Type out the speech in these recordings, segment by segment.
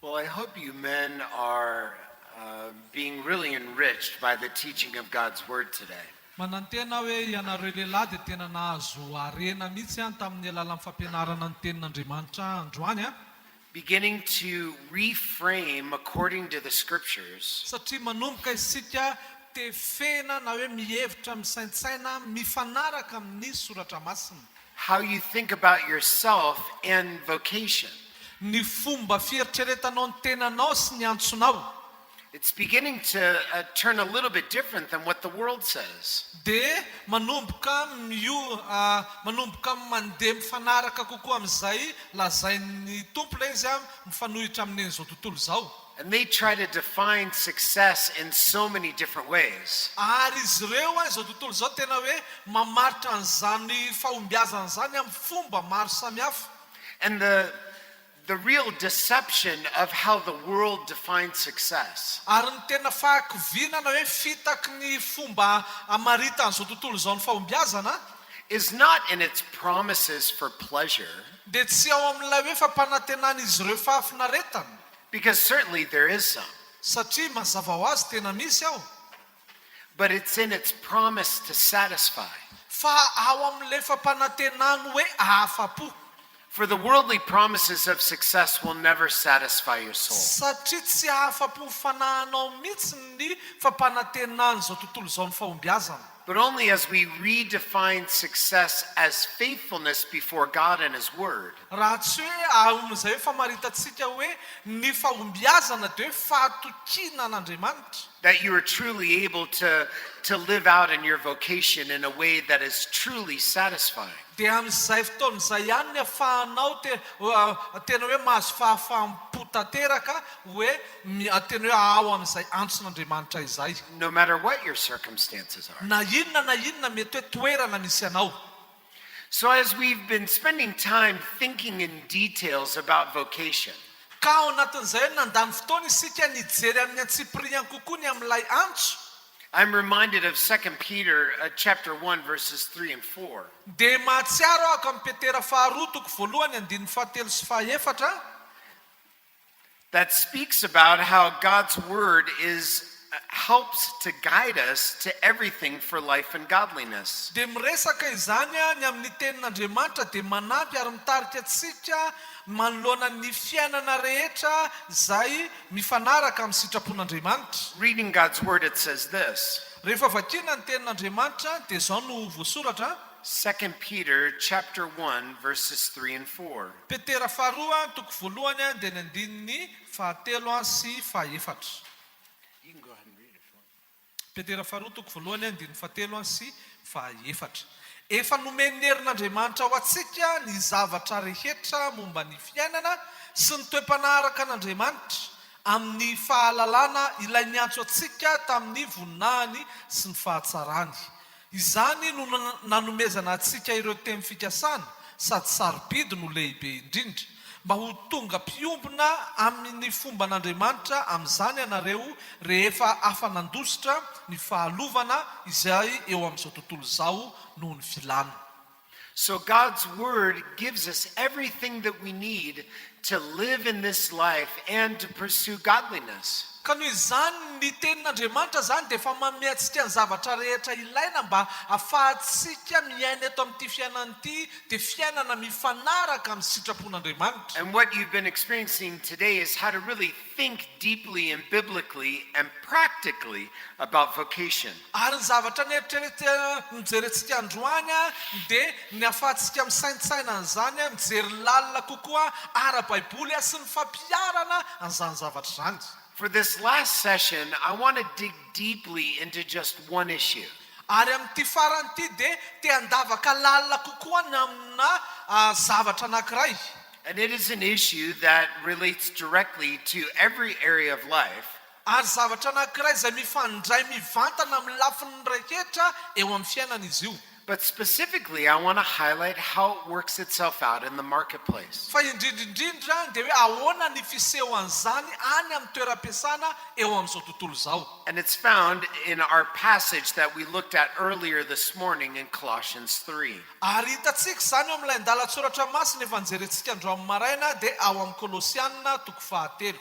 Well, I hope you men are being really enriched by the teaching of God's Word today. Manantena hoe ianareo lehilahy dia tena nahazo harena mihitsy tamin'ny alalan'ny fampianarana ny tenin'Andriamanitra androany Beginning to reframe according to the Scriptures satria manomboka isika tefena na hoe mihevitra misaintsaina mifanaraka amin'ny soratra masina. how you think about yourself and vocation. Ny fomba fieritreretanao ny tenanao sy ny antsonao. It's beginning to turn a little bit different than what the world says. Dia manomboka mandeha mifanaraka kokoa amin'izay lazain'ny tompo ilay izy mifanohitra amin'izao tontolo izao. And they try to define success in so many different ways. Ary izy ireo izao tontolo izao tena hoe mamaritra an'izany fahombiazana izany amin'ny fomba maro samihafa. And the real deception of how the world defines success Ary ny tena fahakoviana na hoe fitaky ny fomba amarita an'izao tontolo izao ny fahombiazana is not in its promises for pleasure, dia tsy ao amin'ilay hoe fampanantenana izy ireo fahafinaretana. because certainly there is some, Satria mazava ho azy tena misy ao. but it's in its promise to satisfy. Fa ao amin'ilay fampanantenana hoe ahafa-po. For the worldly promises of success will never satisfy your soul. Satria tsy ahafa-po fanahinao mihitsy ny fampanantenana izao tontolo izao ny fahombiazana. But only as we redefine success as faithfulness before God and His Word, Raha tsy hoe amin'izay hoe famaritantsika hoe ny fahombiazana dia hoe fahatokina an'Andriamanitra. that you are truly able to live out in your vocation in a way that is truly satisfying. Dia amin'izay fotoan'izay ihany ny ahafahanao tena hoe mahazo fahafaham-po tanteraka hoe tena hoe ao amin'izay antson'Andriamanitra izay. No matter what your circumstances are. Na inona mety hoe toerana misy anao. So as we've been spending time thinking in details about vocation, Ka ao anatin'izay nandany fotoana isika nijery amin'ny antsipiriany kokoa ny amin'ilay antso. I'm reminded of 2 Peter chapter 1 verses 3 and 4. Dia mahatsiaro ako amin'ny Petera faharoa toko voalohany andininy fahatelo sy fahaefatra. That speaks about how God's Word helps to guide us to everything for life and godliness. Dia miresaka izany ny amin'ny tenin'Andriamanitra dia manampy ary mitarika antsika manoloana ny fiainana rehetra izay mifanaraka amin'ny sitrapon'Andriamanitra. Reading God's Word, it says this. Rehefa vakiana ny tenin'Andriamanitra dia izao no voasoratra. 2 Peter chapter 1 verses 3 and 4. Petera faharoa toko voalohany dia ny andininy fahatelo sy fahaefatra. You can go ahead and read it for me. Petera faharoa toko voalohany andininy fahatelo sy fahaefatra. Efa nomeny herin'Andriamanitra ho antsika ny zavatra rehetra momba ny fiainana sy ny toe-panaraka an'Andriamanitra amin'ny fahalalana ilay niantso antsika tamin'ny voninahiny sy ny fahatsarany. Izany no nanomezana antsika ireo teny fikasana sady sarobidy no lehibe indrindra mba ho tonga mpiombona amin'ny fomban'Andriamanitra amin'izany ianareo rehefa afa nandositra ny fahalovana izay eo amin'izao tontolo izao noho ny filana. So God's Word gives us everything that we need to live in this life and to pursue godliness. Ka noho izany ny tenin'Andriamanitra zany dia efa manome antsika ny zavatra rehetra ilaina mba ahafahantsika miaina eto amin'ity fiainana ity dia fiainana mifanaraka amin'ny sitrapon'Andriamanitra. And what you've been experiencing today is how to really think deeply and biblically and practically about vocation. Ary ny zavatra mijerentsika androany dia ny ahafahantsika misaintsaina an'izany mijery lalina kokoa ara-baiboly sy ny fampiarana an'izany zavatra izany. For this last session, I want to dig deeply into just one issue. Ary amin'ity faran'ity dia te handavaka lalina kokoa ny amina zavatra anankiray. And it is an issue that relates directly to every area of life. Ary zavatra anankiray izay mifandray mivantana amin'ny lafiny rehetra eo amin'ny fiainana izy io. But specifically, I want to highlight how it works itself out in the marketplace. Fa indrindrindrindra dia hoe ahoana ny fisehoan'izany any amin'ny toeram-piasana eo amin'izao tontolo izao. And it's found in our passage that we looked at earlier this morning in Colossians 3. Ary hitantsika izany eo amin'ilay andalatsoratra masina efa nijerentsika andro amin'ny maraina dia ao amin'ny Kolosianina toko fahatelo.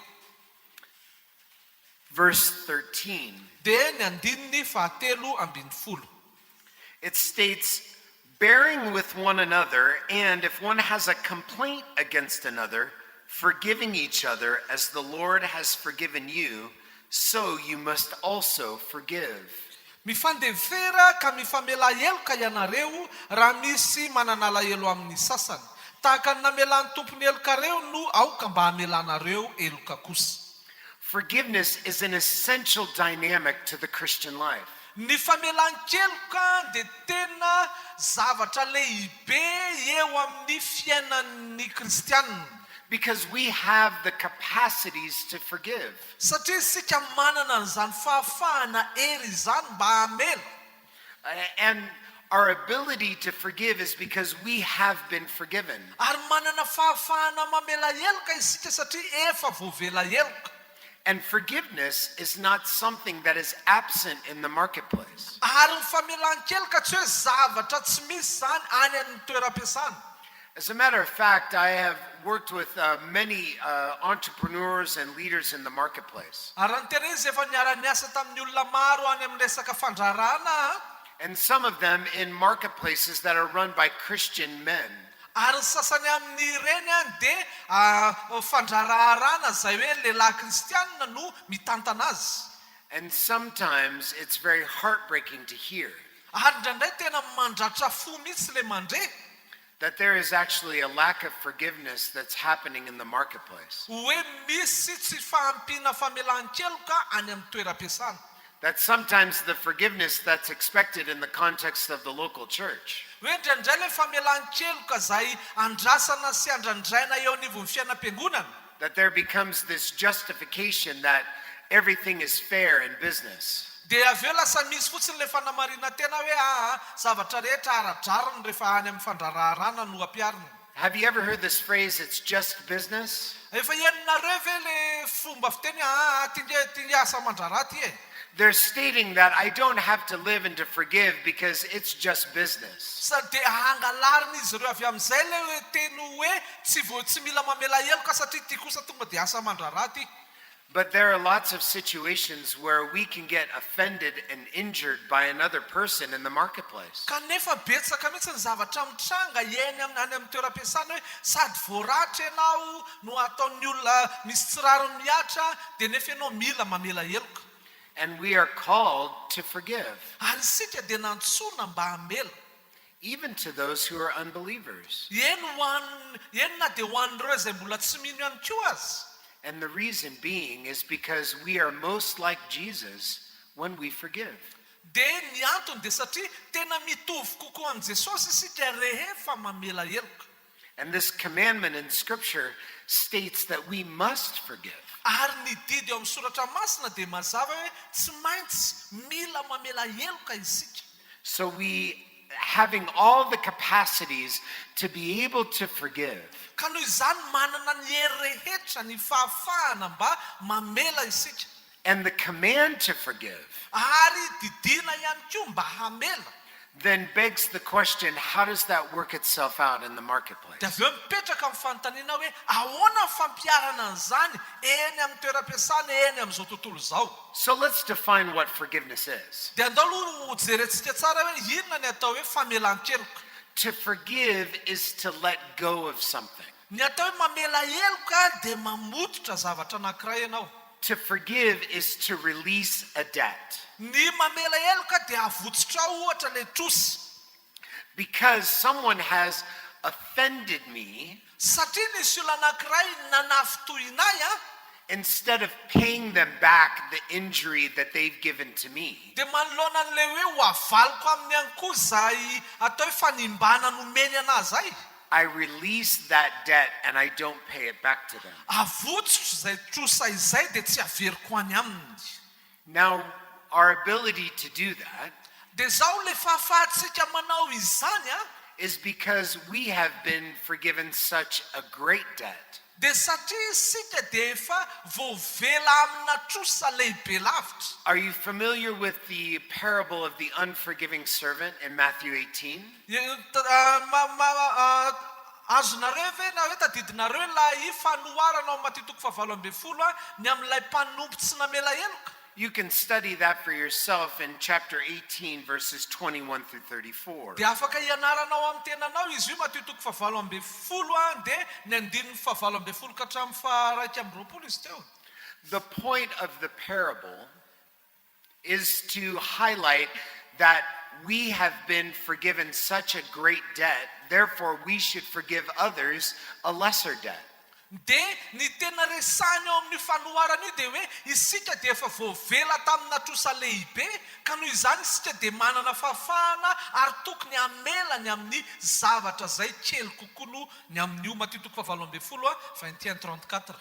verse 13. Dia ny andininy fahatelo ambin'ny folo. It states, bearing with one another, and if one has a complaint against another, forgiving each other as the Lord has forgiven you, so you must also forgive. Mifandevera ka mifamela heloka ianareo raha misy manana alahelo amin'ny sasany. Tahaka ny namelan'ny tompony heloka reo no aoka mba hamelanareo heloka kosa. Forgiveness is an essential dynamic to the Christian life. Ny famelan-keloka dia tena zavatra lehibe eo amin'ny fiainan'ny kristianina. Because we have the capacities to forgive. Satria isika manana an'izany fahafahana hery izany mba hamela. And our ability to forgive is because we have been forgiven. Ary manana fahafahana mamela heloka isika satria efa voavela heloka. And forgiveness is not something that is absent in the marketplace. Ary ny famelan-keloka tsy hoe zavatra tsy misy zany any amin'ny toeram-piasana. As a matter of fact, I have worked with many entrepreneurs and leaders in the marketplace. Ary ny tena izy efa niara-niasa tamin'ny olona maro any amin'ny resaka fandrarana. And some of them in marketplaces that are run by Christian men. Ary sasany amin'ireny dia fandrarana izay hoe lehilahy kristianina no mitantana azy. And sometimes it's very heartbreaking to hear Ary indraindray tena mandratra fo mihitsy le mandre. that there is actually a lack of forgiveness that's happening in the marketplace. Hoe misy tsy fahampiana famelan-keloka any amin'ny toeram-piasana. That sometimes the forgiveness that's expected in the context of the local church Hoe indraindray le famelan-keloka izay andrasana sy andrandraina eo anivon'ny fiainam-piangonana. that there becomes this justification that everything is fair in business. Dia aveo lasa misy fotsiny le fanamarina tena hoe zavatra rehetra ara-drariny rehefa any amin'ny fandrararana no ampiarina. Have you ever heard this phrase, it's just business? Efa henonareo ve le fomba fiteny ty asa mandrara ty e? They're stating that I don't have to live and to forgive because it's just business. Sa dia hangalarina izy ireo avy amin'izay le hoe teny hoe tsy mila mamela heloka satria ty kosa tonga dia asa mandrara ty. But there are lots of situations where we can get offended and injured by another person in the marketplace. Kanefa betsaka mihitsy ny zavatra mitranga any amin'ny toeram-piasana hoe sady voaratra ianao no ataon'ny olona misy tsirarony miatra dia nefa ianao mila mamela heloka. And we are called to forgive, Ary isika dia nantsoina mba hamela. even to those who are unbelievers. Eny na dia ho an'ireo izay mbola tsy mino ihany koa azy. And the reason being is because we are most like Jesus when we forgive. Dia ny antony dia satria tena mitovy kokoa an' Jesosy isika rehefa mamela heloka. And this commandment in Scripture states that we must forgive. Ary ny didy eo amin'ny soratra masina dia mazava hoe tsy maintsy mila mamela heloka isika. So we, having all the capacities to be able to forgive, Ka noho izany manana ny hery rehetra ny fahafahana mba mamela isika. and the command to forgive, Ary didina ihany koa mba hamela. then begs the question, how does that work itself out in the marketplace? Dia aveo mipetraka amin'ny fanontaniana hoe ahoana ny fampiarana an'izany eny amin'ny toeram-piasana eny amin'izao tontolo izao. So let's define what forgiveness is. Dia andao aloha jerentsika tsara hoe inona ny atao hoe famelan-keloka. To forgive is to let go of something. Ny atao hoe mamela heloka dia mamototra zavatra anankiray ianao. To forgive is to release a debt. Ny mamela heloka dia avotsitra ohatra le trosy. Because someone has offended me, Satria nisy olona anankiray nanafitohinay instead of paying them back the injury that they've given to me, dia manoloana an'le hoe ho avaliko aminy ihany koa izay atao hoe fanimbana nomeny anazy ay. I release that debt and I don't pay it back to them. Avotsitra izay trosa izay dia tsy averiko any aminy. Now, our ability to do that Dia zao le fahafahantsika manao izany is because we have been forgiven such a great debt. dia satria isika dia efa voavela amina trosa lehibe lavitra. Are you familiar with the parable of the unforgiving servant in Matthew 18? azonareo ve na hoe tadidinareo ilay fanoharana ao matitoko fahavalo amby folo ny amin'ilay mpanompo tsy namela heloka? You can study that for yourself in chapter 18, verses 21 through 34. Dia afaka ianaranao amin'ny tenanao izy io matitoko fahavalo amby folo dia ny andininy fahavalo amby folo ka hatramin'ny faharaika amby roapolo izy teo. The point of the parable is to highlight that we have been forgiven such a great debt, therefore we should forgive others a lesser debt. Dia ny tena resahany ao amin'ny fanoharana io dia hoe isika dia efa voavela tamina trosa lehibe ka noho izany isika dia manana fahafahana ary tokony hamelany amin'ny zavatra zay kely kokoa no ny amin'io matitoko fahavalo amby folo 21:34.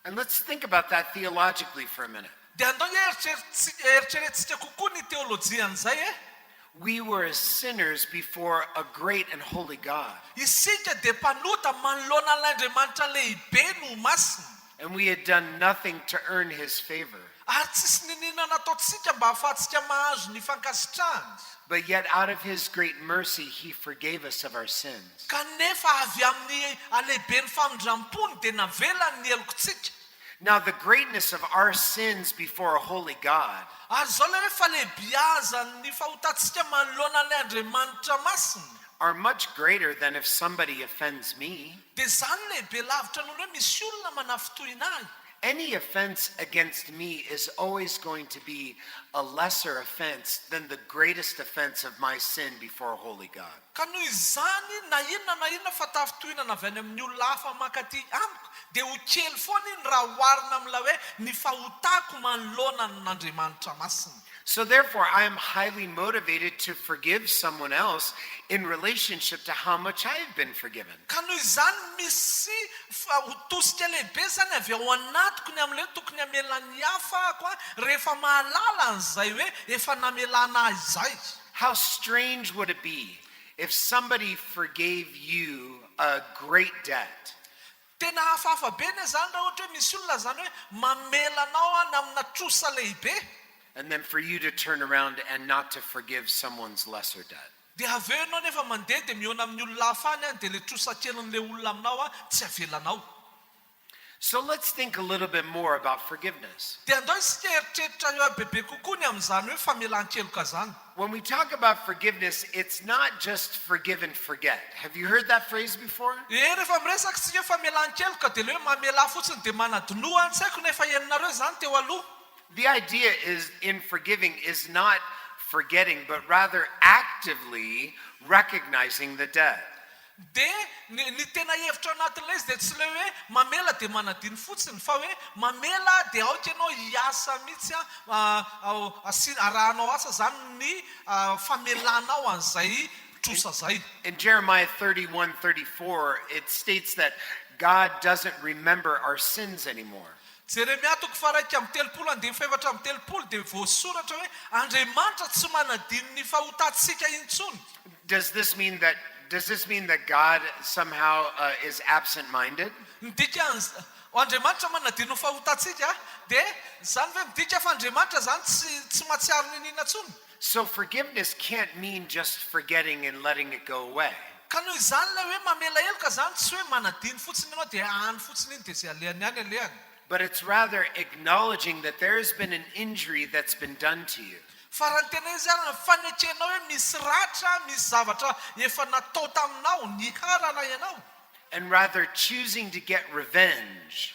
And let's think about that theologically for a minute. Dia andao eritreretintsika kokoa ny teolojian'izay We were sinners before a great and holy God, isika dia mpanota manoloana an'Andriamanitra lehibe no masina and we had done nothing to earn his favor. ary tsisy ninina nataontsika mba hahafahantsika mahazo ny fankasitrahany. But yet out of his great mercy, he forgave us of our sins. Kanefa avy amin'ny alehiben'ny famindram-pony dia navelany ny helokontsika. Now the greatness of our sins before a holy God Ary zao ilay hoe falehibiazany fahotantsika manoloana ilay Andriamanitra masina are much greater than if somebody offends me. dia zany lehibe lavitra noho ny hoe misy olona manafitohina ahy. Any offense against me is always going to be a lesser offense than the greatest offense of my sin before a holy God. Ka noho izany na inona fa tafitohinana avy any amin'ny olona hafa mankaty amiko dia ho kely foana iny raha oharina amin'ilay hoe ny fahotako manoloana n'Andriamanitra masina. So therefore, I am highly motivated to forgive someone else in relationship to how much I have been forgiven. Ka noho izany misy tosika lehibe zany avy ao anatiko ny amin'ilay tokony hamelany hafa ako rehefa mahalala an'izay hoe efa namelana ahy izay. How strange would it be if somebody forgave you a great debt, Tena hafahafa be ny zany raha ohatra hoe misy olona zany hoe mamelanao any amina trosa lehibe and then for you to turn around and not to forgive someone's lesser debt? dia avy eo ianao nefa mandeha dia miona amin'ny olona hafa any dia le trosa kelin'ilay olona aminao tsy avelanao. So let's think a little bit more about forgiveness. Dia andao isika eritreritra eo bebe kokoa ny amin'izany hoe famelan-keloka zany. When we talk about forgiveness, it's not just forgive and forget. Have you heard that phrase before? Rehefa miresaka isika hoe famelan-keloka dia le hoe mamela fotsiny dia manadinoa tsy haiko nefa henonareo zany teo aloha. The idea is in forgiving is not forgetting, but rather actively recognizing the debt. Dia ny tena hevitra anatin'ilay izy dia tsy le hoe mamela dia manadino fotsiny fa hoe mamela dia aoka ianao hiasa mihitsy arahanao asa zany ny famelanao an'izay trosa zay. In Jeremiah 31:34, it states that God doesn't remember our sins anymore. Jeremia toko faraika amby telopolo andimy efatra amby telopolo dia voasoratra hoe Andriamanitra tsy manadino ny fahotantsika intsony. Does this mean that God somehow is absent-minded? Midika Andriamanitra manadino ny fahotantsika dia zany hoe midika fa Andriamanitra zany tsy mahatsiaro ny ninona intsony. So forgiveness can't mean just forgetting and letting it go away. Ka noho izany ilay hoe mamela heloka zany tsy hoe manadino fotsiny ianao dia any fotsiny iny dia zay alehany any alehany. But it's rather acknowledging that there has been an injury that's been done to you. Fa raha ny tena izy ary fanetrenao hoe misy ratra misy zavatra efa natao taminao niharana ianao. And rather choosing to get revenge,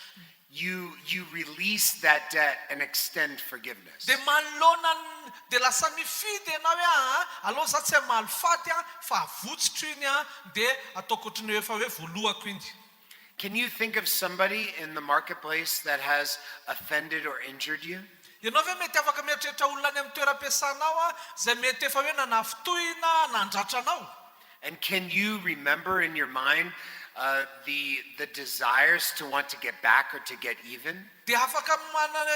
you release that debt and extend forgiveness. Dia manoloana dia lasa mifidy ianao hoe aloha za tsy mahalifaty fa avotsotro iny dia ataoko ohatrany efa hoe voalohako iny. Can you think of somebody in the marketplace that has offended or injured you? Ianao ve mety afaka mieritreritra olona any amin'ny toeram-piasanao zay mety efa hoe nanafitohina nandratra anao? And can you remember in your mind the desires to want to get back or to get even? Dia afaka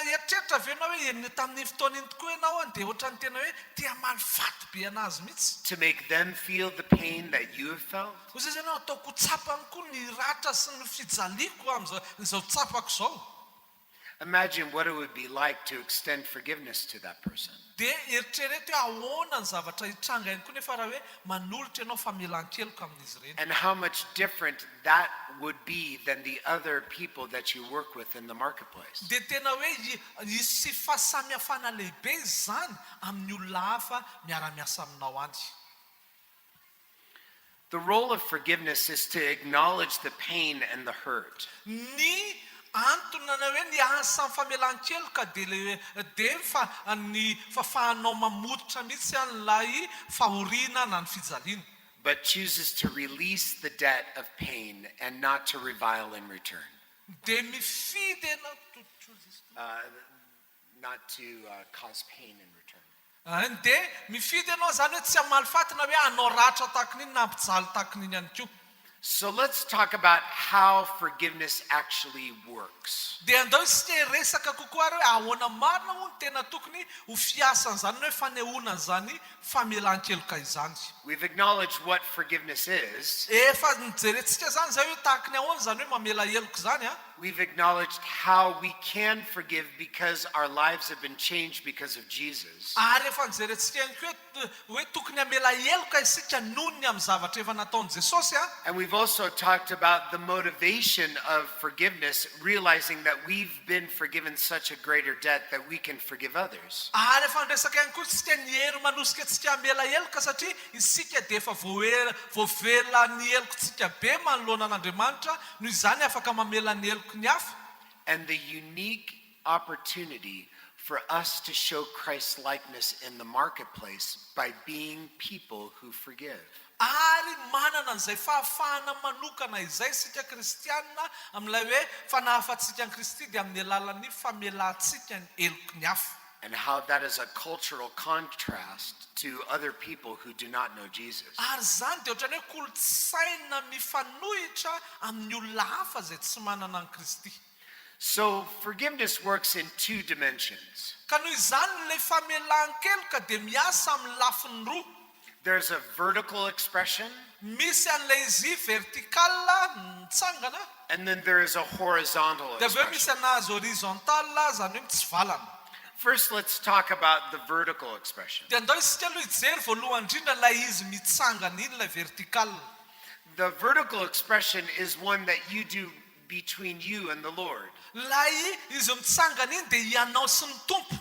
eritreritra ve ianao hoe eny tamin'ny fotoana iny tokoa ianao dia ohatrany tena hoe tia malifaty be anazy mihitsy. To make them feel the pain that you have felt? Ho zay ianao ataoko tsapany koa ny ratra sy ny fijaliako amin'izao tsapako izao. Imagine what it would be like to extend forgiveness to that person. Dia eritrereto hoe ahoana ny zavatra hitranga ihany koa nefa raha hoe manolotra ianao famelan-keloka amin'izy ireny. And how much different that would be than the other people that you work with in the marketplace. Dia tena hoe hisy fahasamihafana lehibe izany amin'ny olona hafa miara-miasa aminao any. The role of forgiveness is to acknowledge the pain and the hurt. Ny antony na hoe ny asa famelan-keloka dia fa ny fahafahanao mamototra mihitsy an'ilay fahoriana na ny fijaliana. But chooses to release the debt of pain and not to revile in return. Dia mifidy ianao Not to cause pain in return. dia mifidy ianao zany hoe tsy hamaly na hoe anao ratra takon'iny na ampijaly takon'iny ihany koa. So let's talk about how forgiveness actually works. Dia andao isika resaka kokoa hoe ahoana marina moa no tena tokony ho fiasan'izany hoe fanehoana zany famelan-keloka izany. We've acknowledged what forgiveness is. Efa nijerentsika zany zay hoe tahakiny ahoana zany hoe mamela heloka zany. We've acknowledged how we can forgive because our lives have been changed because of Jesus. Ary efa nijerentsika ihany koa hoe tokony hamela heloka isika noho ny amin'ny zavatra efa nataon'i Jesosy. And we've also talked about the motivation of forgiveness, realizing that we've been forgiven such a greater debt that we can forgive others. Ary efa niresaka ihany koa isika ny hery manosika antsika hamela heloka satria isika dia efa voavela ny helokontsika be manoloana an'Andriamanitra noho izany afaka mamela ny heloka ny hafa. And the unique opportunity for us to show Christ's likeness in the marketplace by being people who forgive. Ary manana an'izay fahafahana manokana izay isika kristianina amin'ilay hoe fanahafantsika ny Kristy dia amin'ny alalan'ny famelantsika ny heloka ny hafa. And how that is a cultural contrast to other people who do not know Jesus. Ary zany dia ohatrany hoe kolotsaina mifanohitra amin'ny olona hafa izay tsy manana ny Kristy. So forgiveness works in two dimensions. Ka noho izany ilay famelan-keloka dia miasa amin'ny lafiny roa. There's a vertical expression, Misy an'ilay izy vertikala mitsangana, and then there is a horizontal dia aveo misy expression. anazy horizontala zany hoe mitsivalana. First, let's talk about the vertical expression. Dia andao isika aloha hijery voalohany indrindra ilay izy mitsangana iny ilay vertikala. The vertical expression is one that you do between you and the Lord. Ilay izy mitsangana iny dia ianao sy ny Tompo.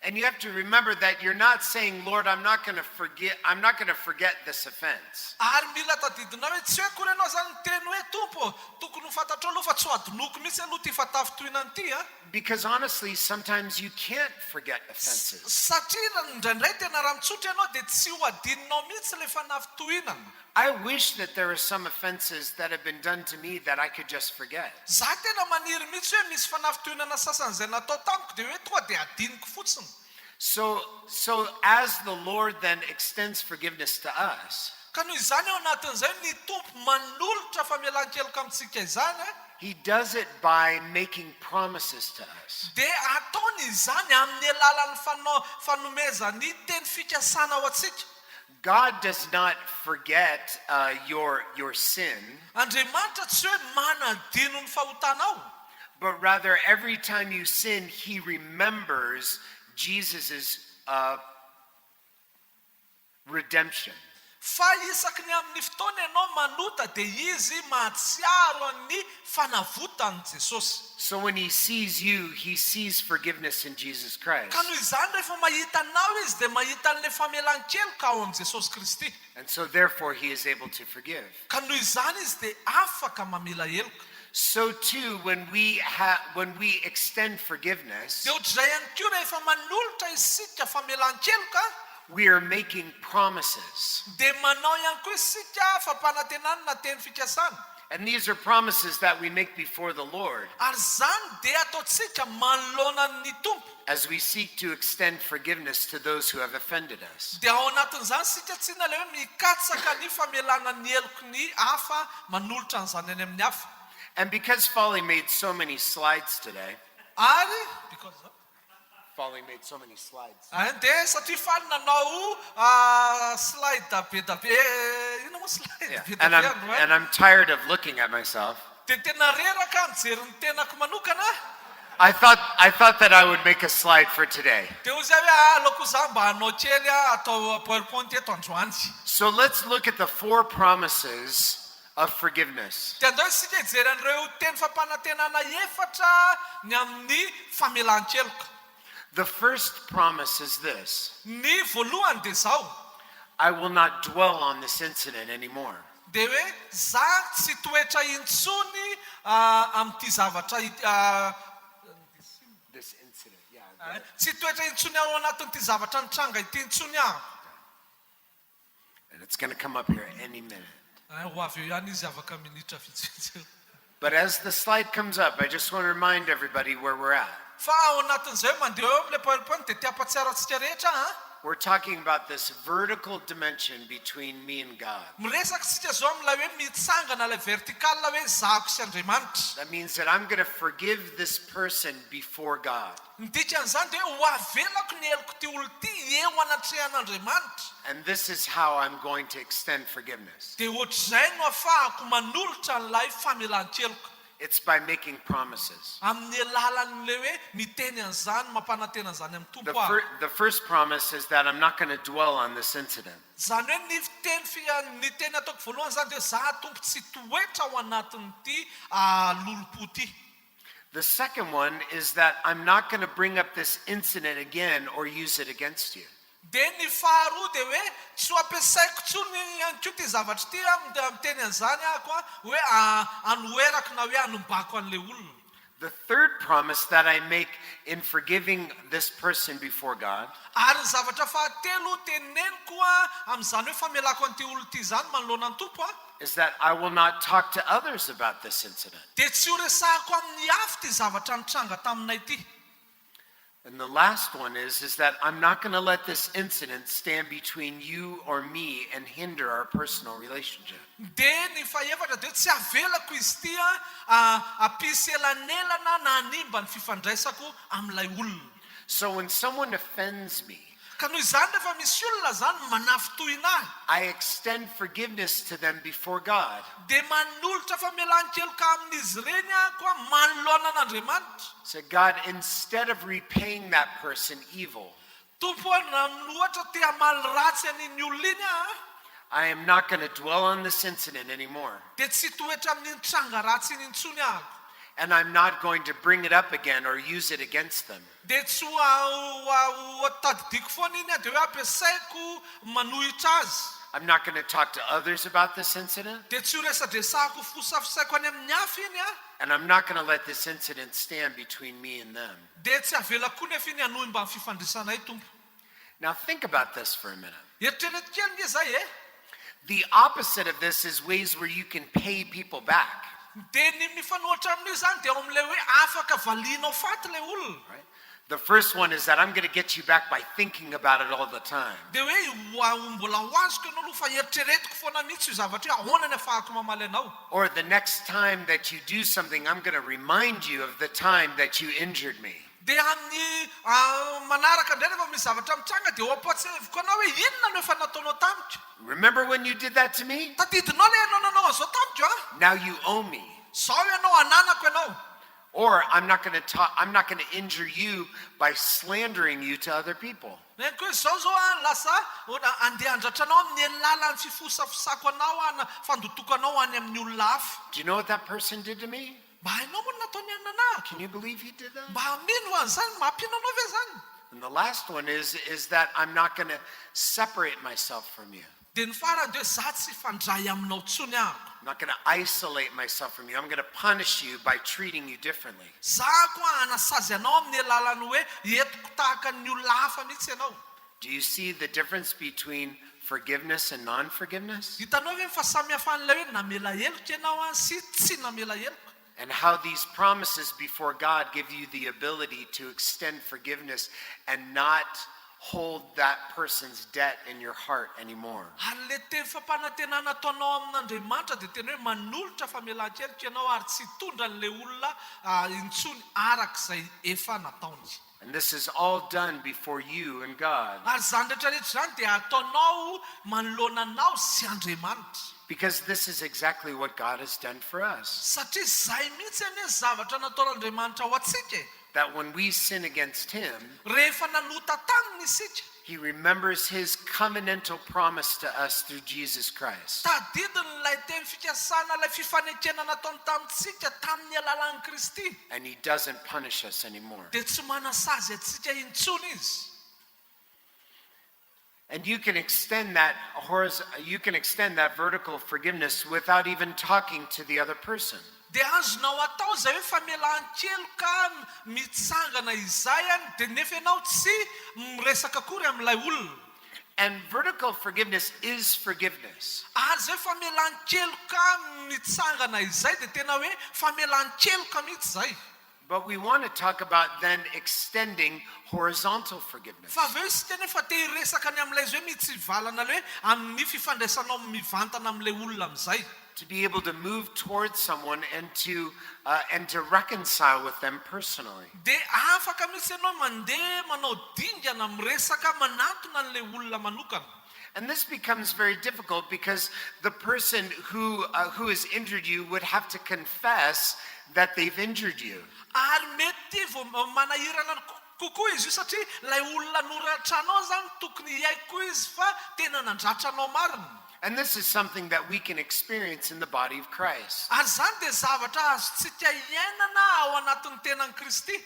And you have to remember that you're not saying, Lord, I'm not going to forget this offense. Ary mila tadidina hoe tsy hoe kory ianao zany teny hoe Tompo, tokony ho fantatra aloha fa tsy ho adinoko mihitsy aloha ty fatafitohina an'ity. Because honestly, sometimes you can't forget offenses. Satria indraindray tena raha mitsotra ianao dia tsy ho adininao mihitsy ilay fanafitohinana. I wish that there were some offenses that have been done to me that I could just forget. Za tena maniry mihitsy hoe misy fanafitohinana sasany izay natao tamiko dia hoe tonga dia adiniko fotsiny. So as the Lord then extends forgiveness to us, Ka noho izany ao anatin'izay ny Tompo manolotra famelan-keloka amintsika izany, he does it by making promises to us. dia ataony izany amin'ny alalan'ny fanomezany teny fikasana ao antsika. God does not forget your sin, Andriamanitra tsy hoe manadino ny fahotanao, but rather every time you sin, he remembers Jesus' redemption. fa isaky ny amin'ny fotoana ianao manota dia izy mahatsiaro ny fanavotany Jesosy. So when he sees you, he sees forgiveness in Jesus Christ. Ka noho izany rehefa mahita anao izy dia mahita an'ilay famelan-keloka ao amin'ny Jesosy Kristy. And so therefore he is able to forgive. Ka noho izany izy dia afaka mamela heloka. So too, when we extend forgiveness, Dia ohatr'izay ihany koa rehefa manolotra isika famelan-keloka, we are making promises. dia manao ihany koa isika fampanantenana na teny fikasana. And these are promises that we make before the Lord Ary zany dia ataontsika manoloana ny Tompo. as we seek to extend forgiveness to those who have offended us. Dia ao anatin'izany sika tsy na ilay hoe mikatsaka ny famelana ny heloko ny hafa manolotra an'izany any amin'ny hafa. And because Folly made so many slides today, Ary because Folly made so many slides. dia satria faly nanao slide be da be, ino moa slide Yeah. be da And be andro I'm tired of looking at myself. dia tena reraka mijery ny tenako manokana. I thought that I would make a slide for today. dia hozy hoe aloko za mba hanao kely atao powerpoint eto androany. So let's look at the 4 promises of forgiveness. Dia andao isika hijery an'ireo teny fampanantenana efatra ny amin'ny famelan-keloka. The first promise is this: Ny voalohany dia zao, I will not dwell on this incident anymore. dia hoe za tsy toetra intsony amin'ity zavatra This incident, yeah. tsy toetra intsony ao anatin'ity zavatra nitranga ity intsony aho. And it's going to come up here any minute. Ho avy eo ihany izy afaka minitra vitsivitsy. But as the slide comes up, I just want to remind everybody where we're at. Fa ao anatin'izay mandeha eo amin'ilay powerpoint dia tia-patsiaro antsika rehetra. We're talking about this vertical dimension between me and God. Miresaka sika zao amin'ilay hoe mitsangana ilay vertikal hoe zako sy Andriamanitra. That means that I'm going to forgive this person before God. Ny dikan'izany dia hoe ho avelako ny heloko ty olo ty eo anatrehan'Andriamanitra. And this is how I'm going to extend forgiveness. Dia ohatr'izay no ahafahako manolotra an'ilay famelan-keloka. It's by making promises. Amin'ny alalan'ilay hoe miteny an'izany mampanantena an'izany amin'ny The, tompo aho. the first promise is that I'm not going to dwell on this incident. Zany hoe ny teny ataoko voalohany zany dia za tompo tsy toetra ao anatin'ity lolopo ty. The second one is that I'm not going to bring up this incident again or use it against you. Dia ny faharoa dia hoe tsy ho ampiasaiko tsony ihany koa ty zavatra ty miteny an'izany ahako hoe anoherako na hoe anombako an'ilay olona. The third promise that I make in forgiving this person before God Ary ny zavatra fahatelo teneniko amin'izany hoe famelako an'ity olona ty zany manoloana ny tompo is that I will not talk to others about this incident. dia tsy ho resahako amin'ny hafa ty zavatra nitranga taminay ty. And the last one is that I'm not going to let this incident stand between you or me and hinder our personal relationship. Dia ny fahaefatra dia tsy avelako izy ty ampisy elanelana na hanimba ny fifandraisako amin'ilay olona. So when someone offends me, Ka noho izany rehefa misy olona zany manafitohina ahy, I extend forgiveness to them before God. dia manolotra famelan-keloka amin'izy ireny ahako manoloana an'Andriamanitra. Say, God, instead of repaying that person evil, Tompo na ohatra te hamaly ratsy an'iny olona iny I am not going to dwell on this incident anymore. dia tsy toetra amin'ny nitranga ratsy iny intsony ahako. And I'm not going to bring it up again or use it against them. Dia tsy ho tadidiko foana iny dia hoe ampiasaiko manohitra azy. I'm not going to talk to others about this incident. Dia tsy ho resadresahako fosafisaiko any amin'ny hafa iny And I'm not going to let this incident stand between me and them. dia tsy avelako nefa iny hanohy mba amin'ny fifandrisanay tompo. Now think about this for a minute. Eritrereto kely nge zay The opposite of this is ways where you can pay people back. dia ny mifanohitra amin'io zany dia ao amin'ilay hoe afaka valinao faty ilay olona. Right? The first one is that I'm going to get you back by thinking about it all the time. Dia hoe mbola ho azoko ianao aloha fa eritreretiko foana mihitsy io zavatra hoe ahoana ny ahafahako mamaly anao. Or the next time that you do something, I'm going to remind you of the time that you injured me. Dia amin'ny manaraka indray rehefa misy zavatra mitranga dia ho ampatseviko anao hoe inona no efa nataonao tamiko. Remember when you did that to me? Tadidinao ilay ianao nanao an'izao tamiko Now you owe me. Zao ianao ananako ianao. Or I'm not going to injure you by slandering you to other people. Neako hoe zao zao lasa andeha andratranao amin'ny alalan'ny fifosafosako anao fandotoko anao any amin'ny olona hafa. Do you know what that person did to me? Mba hainao moa nataony ananako. Can you believe he did that? Mba mino an'izany mampinanao ve zany. And the last one is that I'm not going to separate myself from you. Dia ny farany dia za tsy fandray aminao tsony ahako. I'm not going to isolate myself from you. I'm going to punish you by treating you differently. Za koa anasazy anao amin'ny alalany hoe entiko tahaka ny olona hafa mihitsy ianao. Do you see the difference between forgiveness and non-forgiveness? Hitanao ve fahasamihafan'ilay hoe namela heloko ianao sy tsy namela heloko. And how these promises before God give you the ability to extend forgiveness and not hold that person's debt in your heart anymore. Ary le teny fampanantenana ataonao amin'Andriamanitra dia teny hoe manolotra famelan-keloka ianao ary tsy hitondra an'ilay olona intsony arak'izay efa nataony. And this is all done before you and God. Ary zany rehetrarehetra zany dia ataonao manoloana anao sy Andriamanitra. Because this is exactly what God has done for us. Satria izay mihitsy anie zavatra nataon'Andriamanitra ho antsika. that when we sin against him, rehefa nanota taminy isika, he remembers his covenantal promise to us through Jesus Christ. tadidin'ilay teny fikasana ilay fifanekena nataony tamintsika tamin'ny alalan'i Kristy, And he doesn't punish us anymore. dia tsy manasazy atsika intsony izy. And you can extend that vertical forgiveness without even talking to the other person. Dia azonao atao zay hoe famelan-keloka mitsangana izay any, dia nefa ianao tsy miresaka akory amin'ilay olona. And vertical forgiveness is forgiveness. Ary zay famelan-keloka mitsangana izay dia tena hoe famelan-keloka mihitsy zay. But we want to talk about then extending horizontal forgiveness. Fa aveo isika nefa te hiresaka ny amin'ilay izy hoe mitsivalana ilay hoe amin'ny fifandraisanao mivantana amin'ilay olona amin'izay. To be able to move towards someone and to reconcile with them personally. Dia afaka mihitsy ianao mandeha manao dingana miresaka manatona an'ilay olona manokana. And this becomes very difficult because the person who has injured you would have to confess that they've injured you. Ary mety vao manahirana kokoa izy io satria ilay olona noratranao zany tokony hiaiko izy fa tena nandratranao marina. And this is something that we can experience in the body of Christ. Ary zany dia zavatra azontsika iainana ao anatin'ny tenan'i Kristy.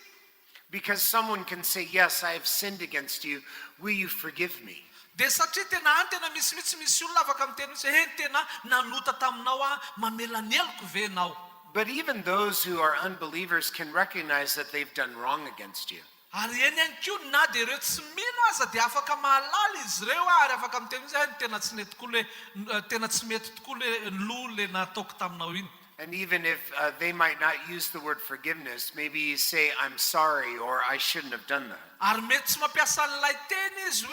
Because someone can say, yes, I have sinned against you. Will you forgive me? Dia satria tena any tena misy olona afaka miteny hoe tena nanota taminao mamela ny heloko ve ianao. But even those who are unbelievers can recognize that they've done wrong against you. Ary eny ihany koa na dia ireo tsy mino aza dia afaka mahalala izy ireo ary afaka miteny hoe tena tsy mety tokoa le loha le nataoko taminao iny. And even if they might not use the word forgiveness, maybe say, I'm sorry, or I shouldn't have done that. Ary mety tsy mampiasa an'ilay teny izy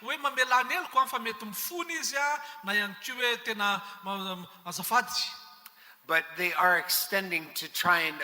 hoe mamela ny heloko fa mety mifony izy na ihany koa hoe tena azafady. But they are extending to try and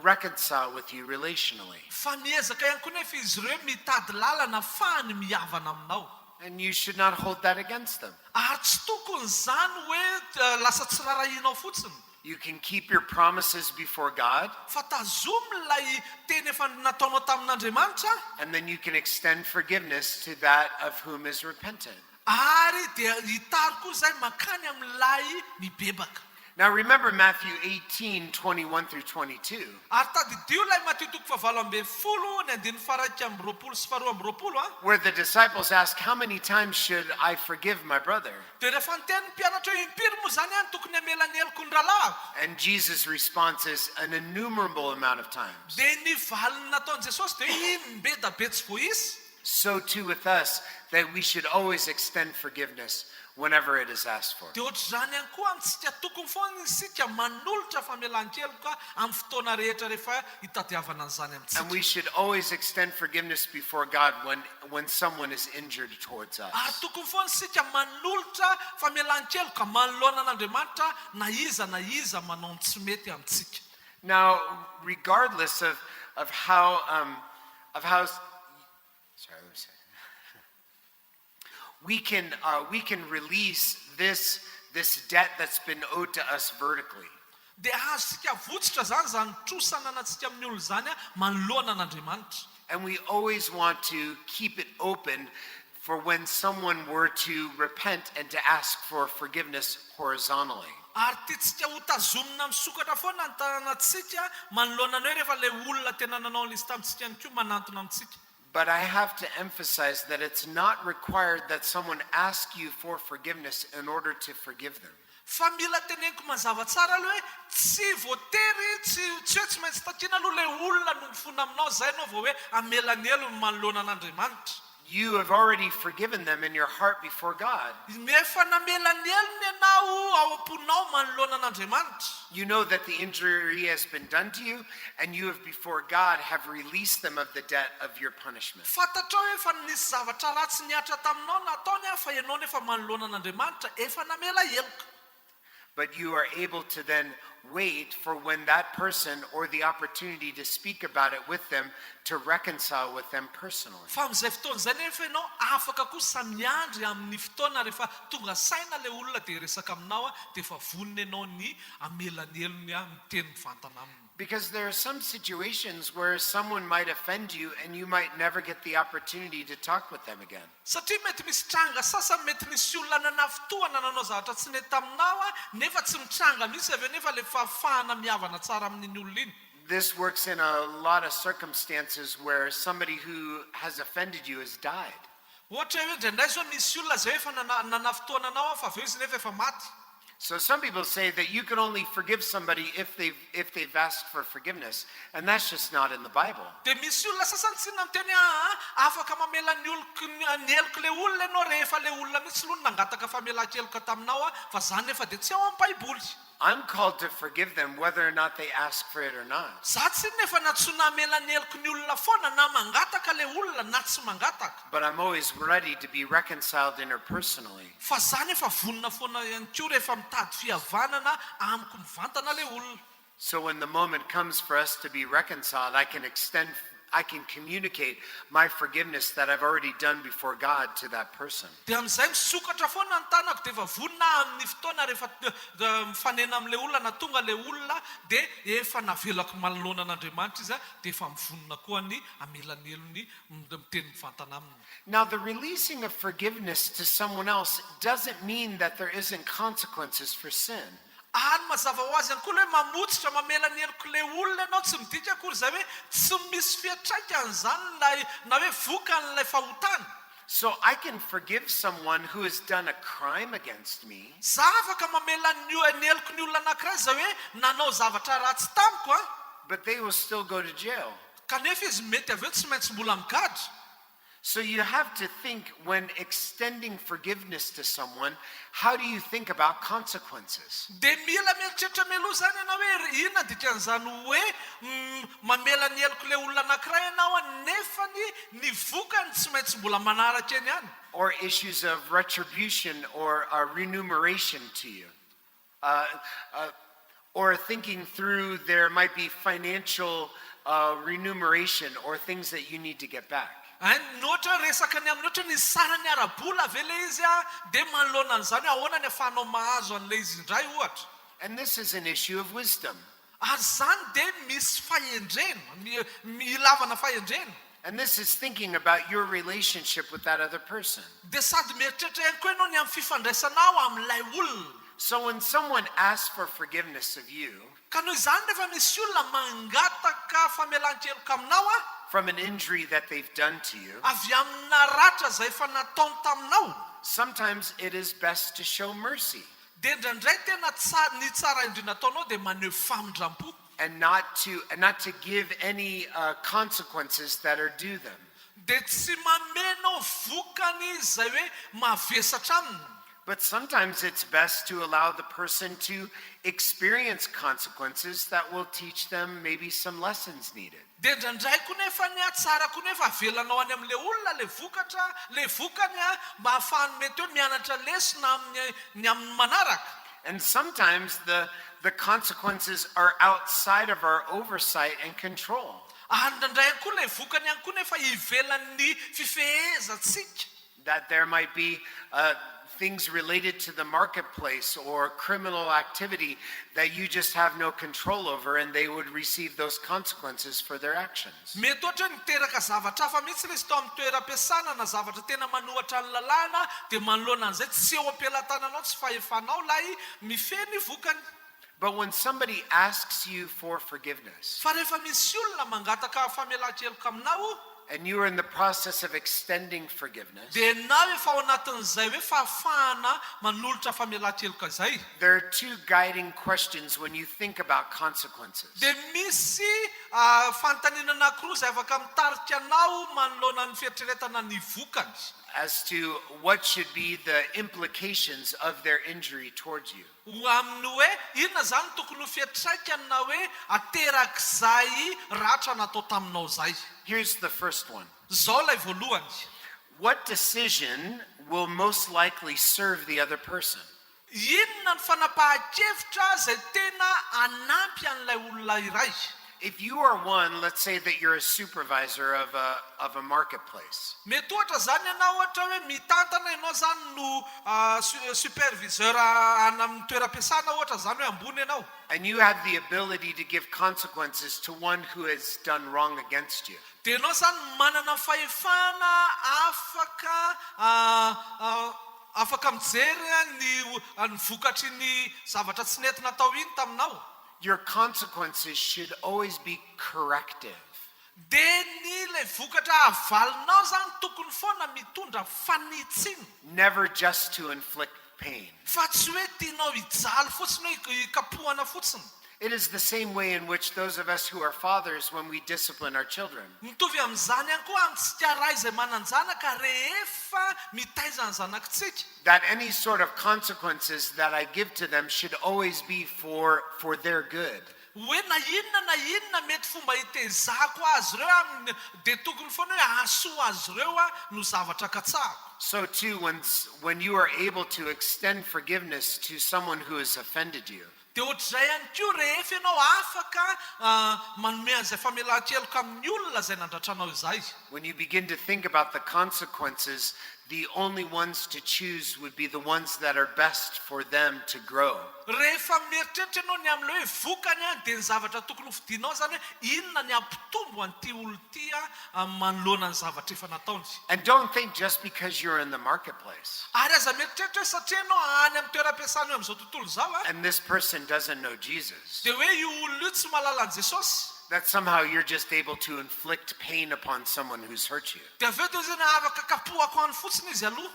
reconcile with you relationally. Fa miezaka ihany koa nefa izy ireo mitady lalana ahafahany mihavana aminao. And you should not hold that against them. Ary tsy tokony zany hoe lasa tsy rarahinao fotsiny. You can keep your promises before God, Fa tazomy ilay teny efa nataonao tamin'Andriamanitra, and then you can extend forgiveness to that of whom is repentant. ary dia hitary koa zay makany amin'ilay mibebaka. Now remember Matthew 18:21 through 22. Ary tadidio ilay Matteo 18:22 Where the disciples ask, how many times should I forgive my brother? dia rehefa niteny mpianatra hoe impiry moa zany any tokony hamela ny heloko ny rahalahy. And Jesus' response is an innumerable amount of times. Dia ny valiny nataon'i Jesosy dia imbe da be tsy voaisy. So too with us, that we should always extend forgiveness whenever it is asked for. Dia ohatr'izany ihany koa amintsika tokony foana isika manolotra famelan-keloka amin'ny fotoana rehetra rehefa hitadiavana an'izany And amintsika. we should always extend forgiveness before God when someone is injured towards Ary us. tokony foana isika manolotra famelan-keloka manoloana an'Andriamanitra na iza manao ny tsy mety amintsika. Now, regardless of how sorry, let me say. We can release this debt that's been owed to us vertically. Dia azontsika votsitra zany trosana anatsika amin'ny olona zany manoloana an'Andriamanitra. And we always want to keep it open for when someone were to repent and to ask for forgiveness horizontally. Ary tiatsika ho tazomina misokatra foana ny tananatsika manoloana ny hoe rehefa le olona tena nanao l'izy tamintsika ihany koa manantona amintsika. But I have to emphasize that it's not required that someone ask you for forgiveness in order to forgive them. Fa mila teneniko mazava tsara aloha hoe tsy voatery tsy hoe tsy maintsy takiana aloha le olona no mifona aminao zay anao vao hoe amela ny elo manoloana an'Andriamanitra. You have already forgiven them in your heart before God. Nefa namela ny elony ianao ao am-ponao manoloana an'Andriamanitra. You know that the injury has been done to you, and you have before God have released them of the debt of your punishment. Fantatrao hoe efa nisy zavatra ratsy niatra taminao nataony fa ianao nefa manoloana an'Andriamanitra efa namela heloka. But you are able to then wait for when that person or the opportunity to speak about it with them to reconcile with them personally. Fa amin'izay fotoana izay nefa ianao afaka kosa miandry amin'ny fotoana rehefa tonga saina le olona dia resaka aminao dia efa vonona ianao ny amela ny elony miteny mivantana aminy. Because there are some situations where someone might offend you and you might never get the opportunity to talk with them again. Satria mety misy tranga sasany mety misy olona nanafitoana nanao zavatra tsy nety aminao nefa tsy mitranga misy avy nefa le fahafahana mihavana tsara amin'iny olona iny. This works in a lot of circumstances where somebody who has offended you has died. Ohatra hoe indraindray zao misy olona zay efa nanafitoana anao fa aveo izy nefa efa maty. So some people say that you can only forgive somebody if they've asked for forgiveness, and that's just not in the Bible. De misy olona sasany tsy miteny afaka mamela ny heloko le olona ianao rehefa le olona mitsy aloha nangataka famelan-keloka taminao fa zany nefa de tsy ao amin'ny Baiboly. I'm called to forgive them whether or not they ask for it or not. Za tsy nefa natsona amela ny heloko ny olona foana na mangataka le olona na tsy mangataka. But I'm always ready to be reconciled interpersonally. Fa za nefa vonona foana ihany koa rehefa mitady fihavanana amiko mivantana le olona. So when the moment comes for us to be reconciled, I can communicate my forgiveness that I've already done before God to that person. De am'izay misokatra foana ny tanako de efa vonona amin'ny fotoana rehefa mifanena am'le olona na tonga le olona de efa navelako manoloana an'Andriamanitra izy de efa mivonona koa ny amela ny helony miteny mivantana aminy. Now, the releasing of forgiveness to someone else doesn't mean that there isn't consequences for sin. Any mazava ho azy ihany koa hoe mamotsitra mamela ny heloko le olona ianao tsy midika akory zay hoe tsy misy fiatraikany zany na hoe vokan'ilay fahotana. So I can forgive someone who has done a crime against me, Za afaka mamela ny heloko ny olona anankiray zay hoe nanao zavatra ratsy tamiko but they will still go to jail. kanefa izy mety aveo tsy maintsy mbola migadra. So you have to think, when extending forgiveness to someone, how do you think about consequences? De mila mieritreritra mialoha zany ianao hoe inona dikan'izany hoe mamela ny heloko le olona anankiray ianao nefa ny vokany tsy maintsy mbola manaraka eny ihany. Or issues of retribution or remuneration to you. Or thinking through, there might be financial remuneration or things that you need to get back. Noatra resaka ny amin'ny oatra ny sarany arabola ve le izy de manoloana an'izany ahoana ny afahanao mahazo an'le izy indray ohatra. And this is an issue of wisdom. Ary zany de misy fahendrena, ilavana fahendrena. And this is thinking about your relationship with that other person. De sady mieritreritra ihany koa ianao ny amin'ny fifandraisanao amin'ilay olona. So when someone asks for forgiveness of you Ka noho izany rehefa misy olona mangataka famelan-keloka aminao from an injury that they've done to you, avy amina ratra zay efa nataony taminao, sometimes it is best to show mercy de indraindray tena ny tsara indrindra ataonao de maneho famindram-po and not to give any consequences that are due them. de tsy mamenao vokany zay hoe mavesatra aminy. But sometimes it's best to allow the person to experience consequences that will teach them maybe some lessons needed. De indraindray koa nefa ny tsara koa nefa avelanao any amin'le olona le vokany mba ahafahany mety hoe mianatra lesona amin'ny manaraka. And sometimes the consequences are outside of our oversight and control. Indraindray koa le vokany ihany koa nefa ivelan'ny fifehezatsika. That there might be things related to the marketplace or criminal activity that you just have no control over, and they would receive those consequences for their actions. Mety ohatra hoe miteraka zavatra hafa mihitsy le izy tao amin'ny toeram-piasana na zavatra tena manohatra ny lalàna de manoloana an'izay tsy eo am-pialatananao tsy fahefanao lay mifeny vokany. But when somebody asks you for forgiveness Fa rehefa misy olona mangataka famelan-keloka aminao and you are in the process of extending forgiveness, de na efa ao anatin'izay hoe fahafahana manolotra famelan-keloka izay, there are two guiding questions when you think about consequences. de misy fanontaniana anankiroa izay afaka mitarika anao manoloana ny fieritreretana ny vokany As to what should be the implications of their injury towards you. aminy hoe inona zany tokony ho fiatraikany na hoe aterak'izay ratra natao taminao zay. Here's the first one. Zao lay voalohany. What decision will most likely serve the other person? Inona ny fanapahan-kevitra zay tena anampy an'ilay olona iray. If you are one, let's say that you're a supervisor of a marketplace. mety ohatra zany ianao ohatra hoe mitantana ianao zany no superviseur any amin'ny toeram-piasana ohatra zany hoe ambony ianao. And you have the ability to give consequences to one who has done wrong against you. Dia ianao zany manana fahefana afaka mijery ny vokatry ny zavatra tsy nety natao iny taminao. Your consequences should always be corrective. Dia ny ilay vokatra avalinao zany tokony foana mitondra fanitsiny, Never just to inflict pain. fa tsy hoe tianao hijaly fotsiny hoe hikapohana fotsiny. It is the same way in which those of us who are fathers, when we discipline our children, Mitovy amin'izany ihany koa amintsika ray izay manan-janaka rehefa mitaiza ny zanakitsika. that any sort of consequences that I give to them should always be for their good. Hoe na inona mety fomba hitezako azy ireo aminy dia tokony foana hoe ahasoa azy ireo no zavatra katsahako. So too, when you are able to extend forgiveness to someone who has offended you, Dia ohatr'izay ihany koa rehefa ianao afaka manome an'izay famelan-keloka amin'ny olona izay nandratranao izay. when you begin to think about the consequences, the only ones to choose would be the ones that are best for them to grow. Rehefa mieritreritra ianao ny amin'ilay hoe vokany dia ny zavatra tokony hofidianao zany hoe inona ny ampitombo an'ity olo ity manoloana ny zavatra efa nataony. And don't think just because you're in the marketplace Ary aza mieritreritra hoe satria ianao any amin'ny toeram-piasana eo amin'izao tontolo izao and this person doesn't know Jesus, dia hoe io olona io tsy mahalala an'i Jesosy, that somehow you're just able to inflict pain upon someone who's hurt you. dia avy eo dia zany afaka kapohako any fotsiny izy aloha.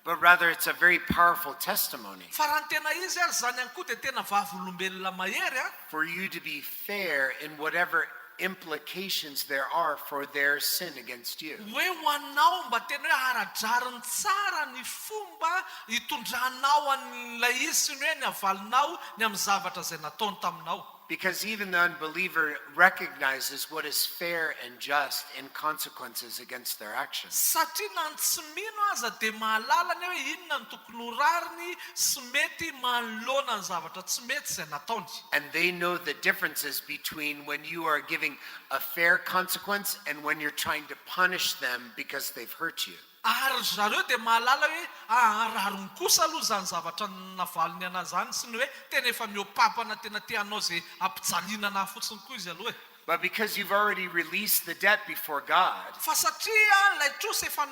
But rather, it's a very powerful testimony Fa raha ny tena izy ary zany ihany koa dia tena vavolombelona mahery for you to be fair in whatever implications there are for their sin against you. hoe ho anao mba tena hoe aradrariny tsara ny fomba hitondranao an'ilay izy sy ny hoe ny avalinao ny amin'ny zavatra izay nataony taminao. Because even the unbeliever recognizes what is fair and just in consequences against their actions. Satria na ny tsy mino aza dia mahalala ny hoe inona ny tokony ho rariny sy mety manoloana ny zavatra tsy mety izay nataony. And they know the differences between when you are giving a fair consequence and when you're trying to punish them because they've hurt you. Ary zareo dia mahalala hoe rariny kosa aloha zany zavatra navaliny ana zany sy ny hoe tena efa miopapana tena tianao izay ampijaliana anahy fotsiny koa izy aloha. But because you've already released the debt before God, Fa satria ilay trosa efa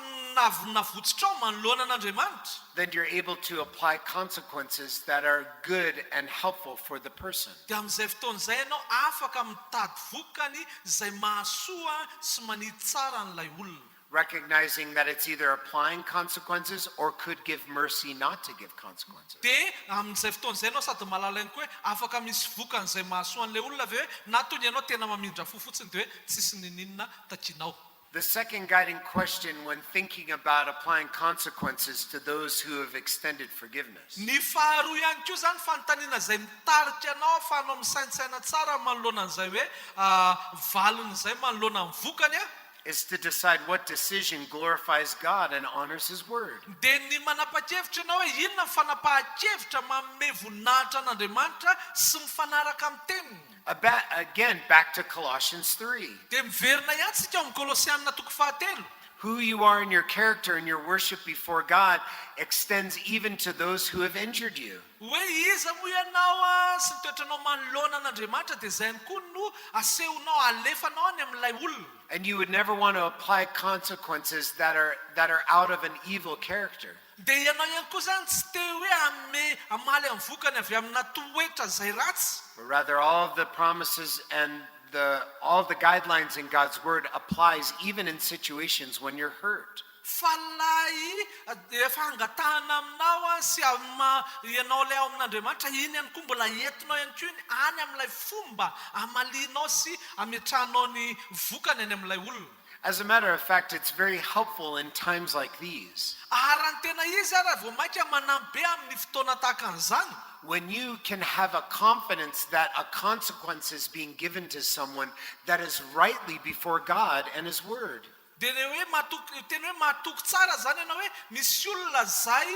navotsitrao manoloana an'Andriamanitra, then you're able to apply consequences that are good and helpful for the person. dia amin'izay fotoana izay ianao afaka mitady vokany izay mahasoa sy manitsy tsara an'ilay olona. Recognizing that it's either applying consequences or could give mercy not to give consequences. Dia amin'izay fotoana izay ianao sady mahalala ihany koa hoe afaka misy vokany izay mahasoa an'ilay olona avy hoe na toy ny ianao tena mamindra fo fotsiny dia hoe tsisy ninina takinao. The second guiding question when thinking about applying consequences to those who have extended forgiveness Ny faharoa ihany koa zany fanontaniana izay mitarika anao fa anao misaintsaina tsara manoloana an'izay hoe valiny izay manoloana ny vokany is to decide what decision glorifies God and honors His word. dia ny manapa-kevitra ianao hoe inona ny fanapahan-kevitra manome voninahitra an'Andriamanitra sy mifanaraka amin'ny teniny. Again, back to Colossians 3. Dia miverina ihany tsika amin'ny Kolosianina toko fahatelo. Who you are in your character and your worship before God extends even to those who have injured you. Hoe iza moa ianao sy ny toetranao manoloana an'Andriamanitra dia izay ihany koa no asehonao alefanao any amin'ilay olona. And you would never want to apply consequences that are out of an evil character. Dia ianao ihany koa zany tsy te hoe amaly amin'ny vokany avy amina toetra izay ratsy. But rather, all of the promises and all the guidelines in God's word applies even in situations when you're hurt. Fa lay fangatahana aminao sy ianao ilay ao amin'Andriamanitra iny ihany koa mbola entinao ihany koa iny any amin'ilay fomba amalianao sy ametrahanao ny vokany any amin'ilay olona. As a matter of fact, it's very helpful in times like these. Ary ny tena izy ary vao maika manampy be amin'ny fotoana tahaka an'izany. When you can have a confidence that a consequence is being given to someone that is rightly before God and His word. Dia tena hoe mahatoky tsara zany ianao hoe misy olona zay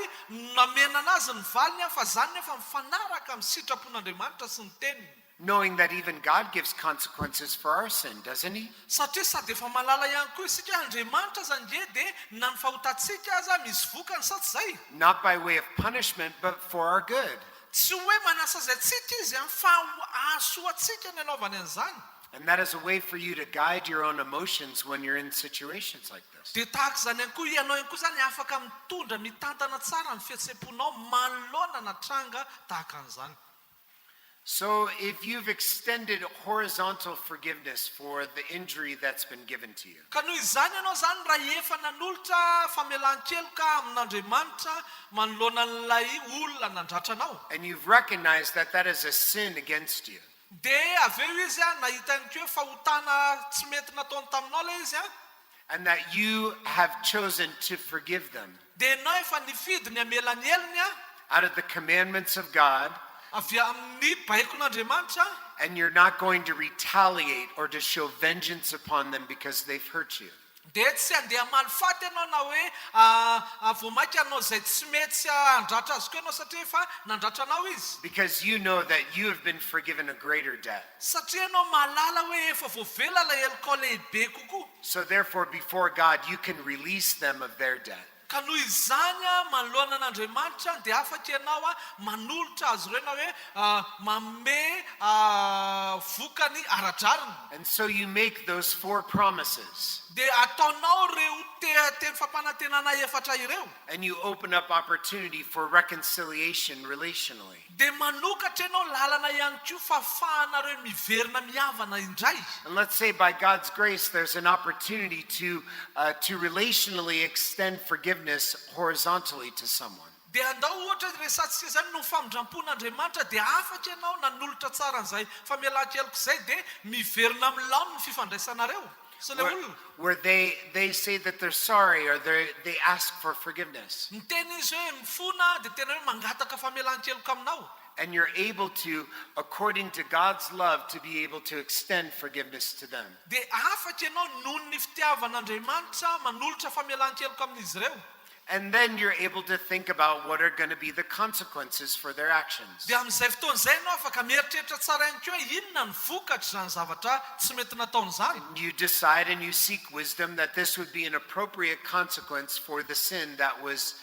namena anazy ny valiny fa zany nefa mifanaraka amin'ny sitrapon'Andriamanitra sy ny teniny. knowing that even God gives consequences for our sin, doesn't he? Satria sady efa malala ihany koa isika Andriamanitra zany nge dia na ny fahotatsika aza misy vokany sa tsy zay. Not by way of punishment, but for our good. Tsy hoe manasa zay tsika izy fa ahasoatsika ny anaovany an'izany. And that is a way for you to guide your own emotions when you're in situations like this. Dia tahaka zany ihany koa ianao ihany koa zany afaka mitondra mitantana tsara ny fihetseponao manoloana na tranga tahaka an'izany. So if you've extended horizontal forgiveness for the injury that's been given to you, Ka noho izany ianao zany raha efa nanolotra famelan-keloka amin'Andriamanitra manoloana n'ilay olona nandratra anao, and you've recognized that that is a sin against you, dia aveo izy nahita ihany koa hoe fahotana tsy mety nataony taminao ilay izy and that you have chosen to forgive them dia ianao efa nifidy ny amela ny elony out of the commandments of God, avy amin'ny baikon'Andriamanitra, and you're not going to retaliate or to show vengeance upon them because they've hurt you. dia tsy andeha malifaty ianao na hoe voamaika anao zay tsy mety handratra azy koa ianao satria efa nandratra anao izy. Because you know that you have been forgiven a greater debt. Satria ianao malala hoe efa voavela ilay eloko lehibe kokoa. So therefore, before God, you can release them of their debt. Ka noho izany manoloana an'Andriamanitra dia afaka ianao manolotra azy ireo na hoe manome vokany aradrariny. And so you make those 4 promises, Dia ataonao reo teny fampanantenana efatra ireo. and you open up opportunity for reconciliation relationally. Dia manokatra ianao lalana ihany koa fafahana reo miverina mihavana indray. And let's say by God's grace, there's an opportunity to relationally extend forgiveness horizontally to someone. Dia andao ohatra resatsika zany no famindrampon'Andriamanitra dia afaka ianao nanolotra tsara an'izay famelan-keloko izay dia miverina milao ny fifandraisanareo sy ilay olona. Where they say that they're sorry or they ask for forgiveness. Miteny izy hoe mifona dia tena hoe mangataka famelan-keloka aminao. And you're able to, according to God's love, to be able to extend forgiveness to them. Dia afaka ianao noho ny fitiavan'Andriamanitra manolotra famelan-keloka amin'izy ireo. And then you're able to think about what are going to be the consequences for their actions. Dia amin'izay fotoan'izay ianao afaka mieritreritra tsara ihany koa hoe inona ny vokatra zany zavatra tsy mety nataony izany. You decide and you seek wisdom that this would be an appropriate consequence for the sin that was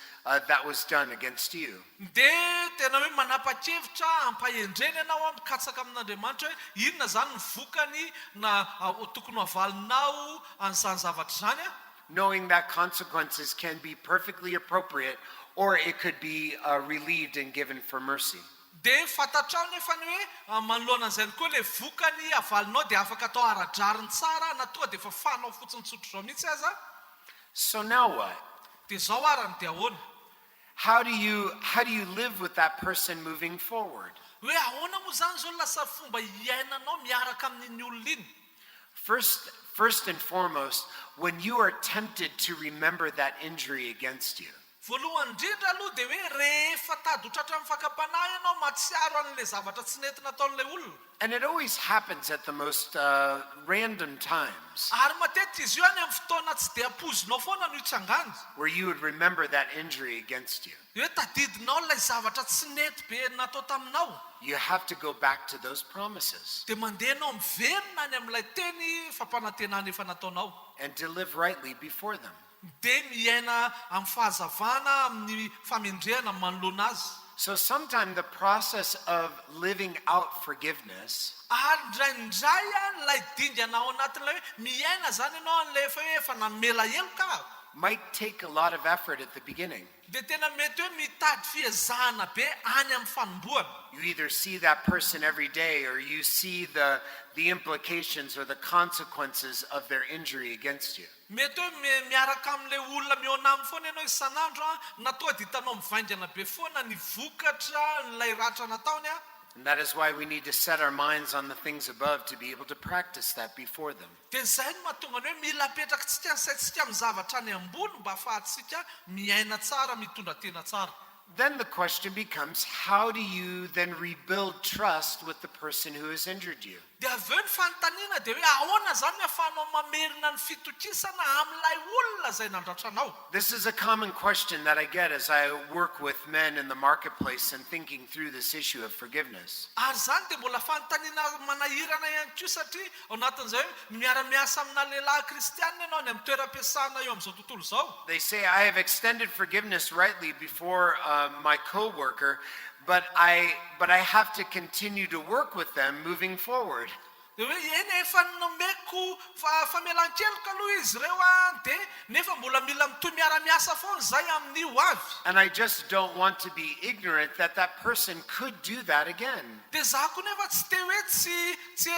done against you. Dia tena hoe manapa-kevitra hampahendrena ianao mikatsaka amin'Andriamanitra hoe inona zany ny vokany na tokony havalinao an'izany zavatra zany Knowing that consequences can be perfectly appropriate, or it could be relieved and given for mercy. Dia fatatrao nefa ny hoe manoloana an'izay koa ilay vokany avalinao dia afaka atao aradrariny tsara na tonga dia fafanao fotsiny tsotro zao mihitsy aza. So now what? Dia zao arany dia ahoana? How do you live with that person moving forward? Hoe ahoana moa zany zao lasa fomba iainanao miaraka amin'iny olona iny? First and foremost, when you are tempted to remember that injury against you, Voalohany indrindra aloha dia hoe rehefa tady ho tratra mifakam-panahy ianao mahatsiaro an'ilay zavatra tsy nety nataon'ilay olona. and it always happens at the most random times, Ary matetika izy io any amin'ny fotoana tsy dia ampozinao foana no hitsangany. where you would remember that injury against you. Hoe tadidinao ilay zavatra tsy nety be natao taminao. You have to go back to those promises Dia mandeha ianao miverina any amin'ilay teny fampanantenana efa nataonao. and to live rightly before them. Dia miaina amin'ny fahazavana amin'ny famendrehana manoloana azy. So sometimes the process of living out forgiveness Ary indraindray ilay dingana ao anatin'ilay hoe miaina zany ianao an'ilay efa namela heloka. might take a lot of effort at the beginning. Dia tena mety hoe mitady fiezahana be any amin'ny fanombohana. You either see that person every day or you see the implications or the consequences of their injury against you. Mety hoe miaraka amin'ilay olona mihaonamy foana ianao isan'andro na tonga dia hitanao mivaingana be foana ny vokatra n'ilay ratra nataony And that is why we need to set our minds on the things above to be able to practice that before them. Dia izay no mahatonga ny hoe mila apetraka tsika ny saintsika amin'ny zavatra any ambony mba ahafahantsika miaina tsara mitondra tena tsara. then the question becomes, how do you then rebuild trust with the person who has injured you? Dia aveo ny fanontaniana dia hoe ahoana zany ny ahafahanao mamerina ny fitokisana amin'ilay olona izay nandratra anao. This is a common question that I get as I work with men in the marketplace and thinking through this issue of forgiveness. Ary zany dia mbola fanontaniana manahirana ihany koa satria ao anatin'izay hoe miara-miasa amina lehilahy kristianina ianao ny amin'ny toeram-piasana eo amin'izao tontolo izao. They say, I have extended forgiveness rightly before my coworker, but I have to continue to work with them moving forward. Dia hoe eny efa nomeko famelan-keloka aloha izy ireo a dia nefa mbola mila mitoy miara-miasa foana izay amin'io avy. And I just don't want to be ignorant that that person could do that again. Dia zaho koa nefa tsy te hoe tsy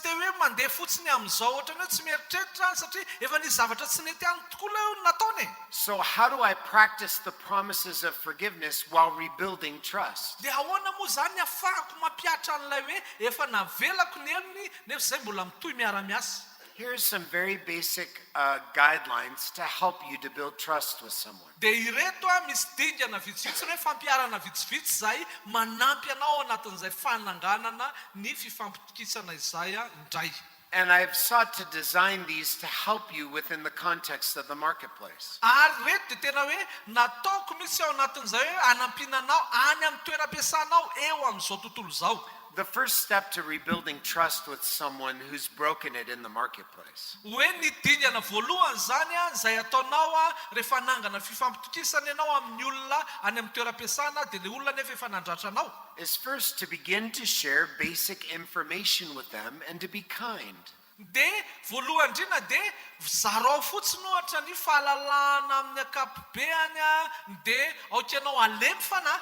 te hoe mandeha fotsiny amin'izao ohatrany hoe tsy mieritreritra satria efa nisy zavatra tsy nety any tokoa ilay nataony. So how do I practice the promises of forgiveness while rebuilding trust? Dia ahoana moa zany ahafahako mampiatra an'ilay hoe efa navelako ny elony nefa izay mbola mitoy miara-miasa. Here's some very basic guidelines to help you to build trust with someone. Dia ireto a misy dingana vitsivitsy hoe fampiarana vitsivitsy izay manampy anao anatin'izay fananganana ny fifampitokisana izay indray. And I've sought to design these to help you within the context of the marketplace. Ary reto dia tena hoe nataoko misy ao anatin'izay hoe anampinanao any amin'ny toeram-piasanao eo amin'izao tontolo izao. The first step to rebuilding trust with someone who's broken it in the marketplace Hoe ny dingana voalohany zany izay ataonao rehefa nangana fifampitokisana ianao amin'ny olona any amin'ny toeram-piasana dia ilay olona nefa efa nandratra anao. is first to begin to share basic information with them and to be kind. Dia voalohany indrindra dia zarao fotsiny ohatra ny fahalalahana amin'ny akapobeany dia aoka ianao alemy fanahy.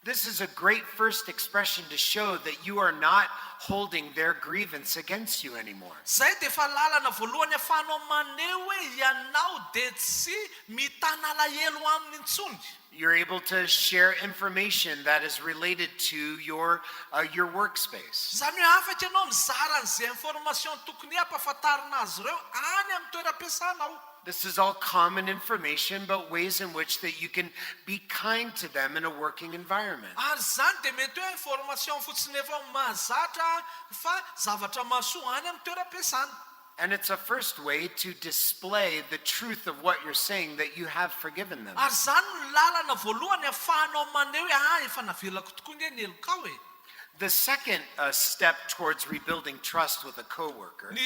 This is a great first expression to show that you are not holding their grievance against you anymore. Zay dia efa lalana voalohany ahafahanao maneho hoe ianao dia tsy mitana alahelo aminy intsony. You're able to share information that is related to your workspace. Zany hoe afaka ianao mizara an'izay information tokony hampahafantarina azy ireo any amin'ny toeram-piasanao. This is all common information, but ways in which that you can be kind to them in a working environment. Ary zany dia mety hoe information fotsiny efa mahazatra fa zavatra mahasoa any amin'ny toeram-piasana. And it's a first way to display the truth of what you're saying, that you have forgiven them. Ary zany no lalana voalohany ahafahanao maneho hoe efa navelako tokoa ny eny elokao e. The second step towards rebuilding trust with a coworker Ny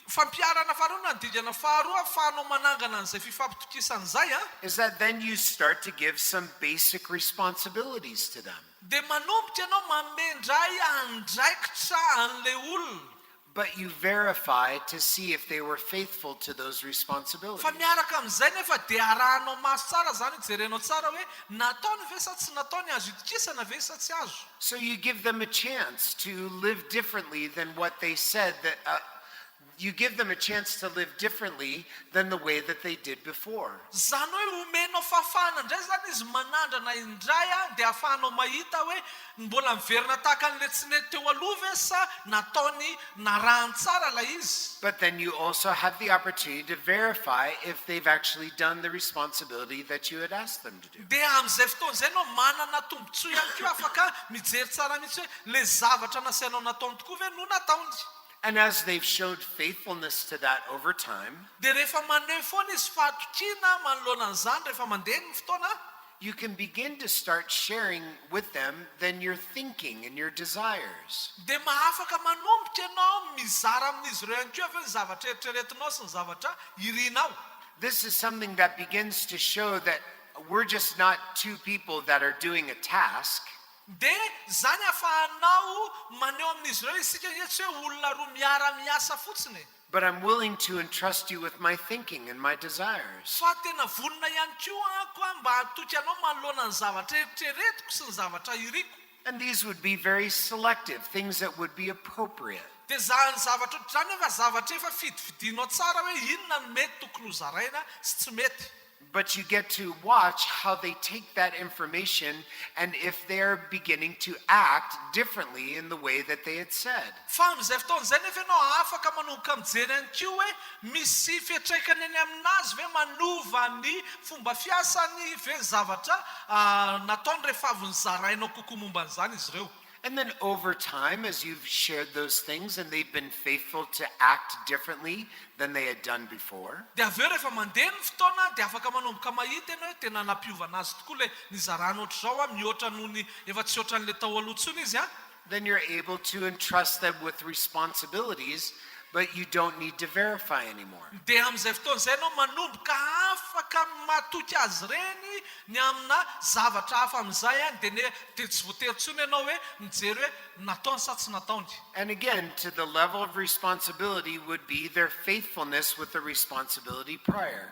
fampiarana faharoa ny dingana faharoa ahafahanao manangana an'izay fifampitokisana izay is that then you start to give some basic responsibilities to them. dia manomboka ianao mamendray andraikitra an'ilay olona. But you verify to see if they were faithful to those responsibilities. Fa miaraka amin'izay nefa dia arahanao maso tsara zany jerenao tsara hoe nataony ve sa tsy nataony azo itokisana ve sa tsy azo. So you give them a chance to live differently than what they said that you give them a chance to live differently than the way that they did before. Zany hoe omenao fahafahana indray zany izy manandrana indray dia ahafahanao mahita hoe mbola miverina tahaka an'ilay tsy nety teo aloha ve sa nataony narahany tsara ilay izy. But then you also have the opportunity to verify if they've actually done the responsibility that you had asked them to do. Dia amin'izay fotoana izay no manana tombontsoa ihany koa afaka mijery tsara mihitsy hoe le zavatra nasainao nataony tokoa ve no nataony. And as they've showed faithfulness to that over time, Dia rehefa maneho foana izy fahatokiana manoloana an'izany rehefa mandeha ny fotoana, you can begin to start sharing with them then your thinking and your desires. dia mahafaka manomboka ianao mizara amin'izy ireo ihany koa ve ny zavatra eritreretinao sy ny zavatra irianao. This is something that begins to show that we're just not two people that are doing a task. Dia zany ahafahanao maneho amin'izy ireo isika tsy hoe olona roa miara-miasa fotsiny. But I'm willing to entrust you with my thinking and my desires. Fa tena vonona ihany koa ako mba hatoky anao manoloana ny zavatra eritreretiko sy ny zavatra iriko. And these would be very selective, things that would be appropriate. Dia zany zavatra zany efa zavatra efa fidividinao tsara hoe inona no mety tokony ho zaraina sy tsy mety. But you get to watch how they take that information and if they're beginning to act differently in the way that they had said. Fa am'izay fotoana izay nefa ianao afaka manomboka mijery ihany koa hoe misy fiantraikany any aminazy ve manova ny fomba fiasany ve zavatra nataony rehefa avy nyzarainao kokoa momba an'izany izy ireo. And then over time, as you've shared those things and they've been faithful to act differently than they had done before, dia aveo rehefa mandeha ny fotoana dia afaka manomboka mahita ianao hoe tena nampiovana azy tokoa le nizarana ohatr'izao mihoatra noho ny efa tsy ohatran'le tao aloha tsony izy then you're able to entrust them with responsibilities, but you don't need to verify anymore. dia am'izay fotoana izay ianao manomboka afaka matoky azy reny ny amina zavatra hafa amin'izay dia tsy voatery tsony ianao hoe mijery hoe nataony sa tsy nataony. And again, to the level of responsibility would be their faithfulness with the responsibility prior.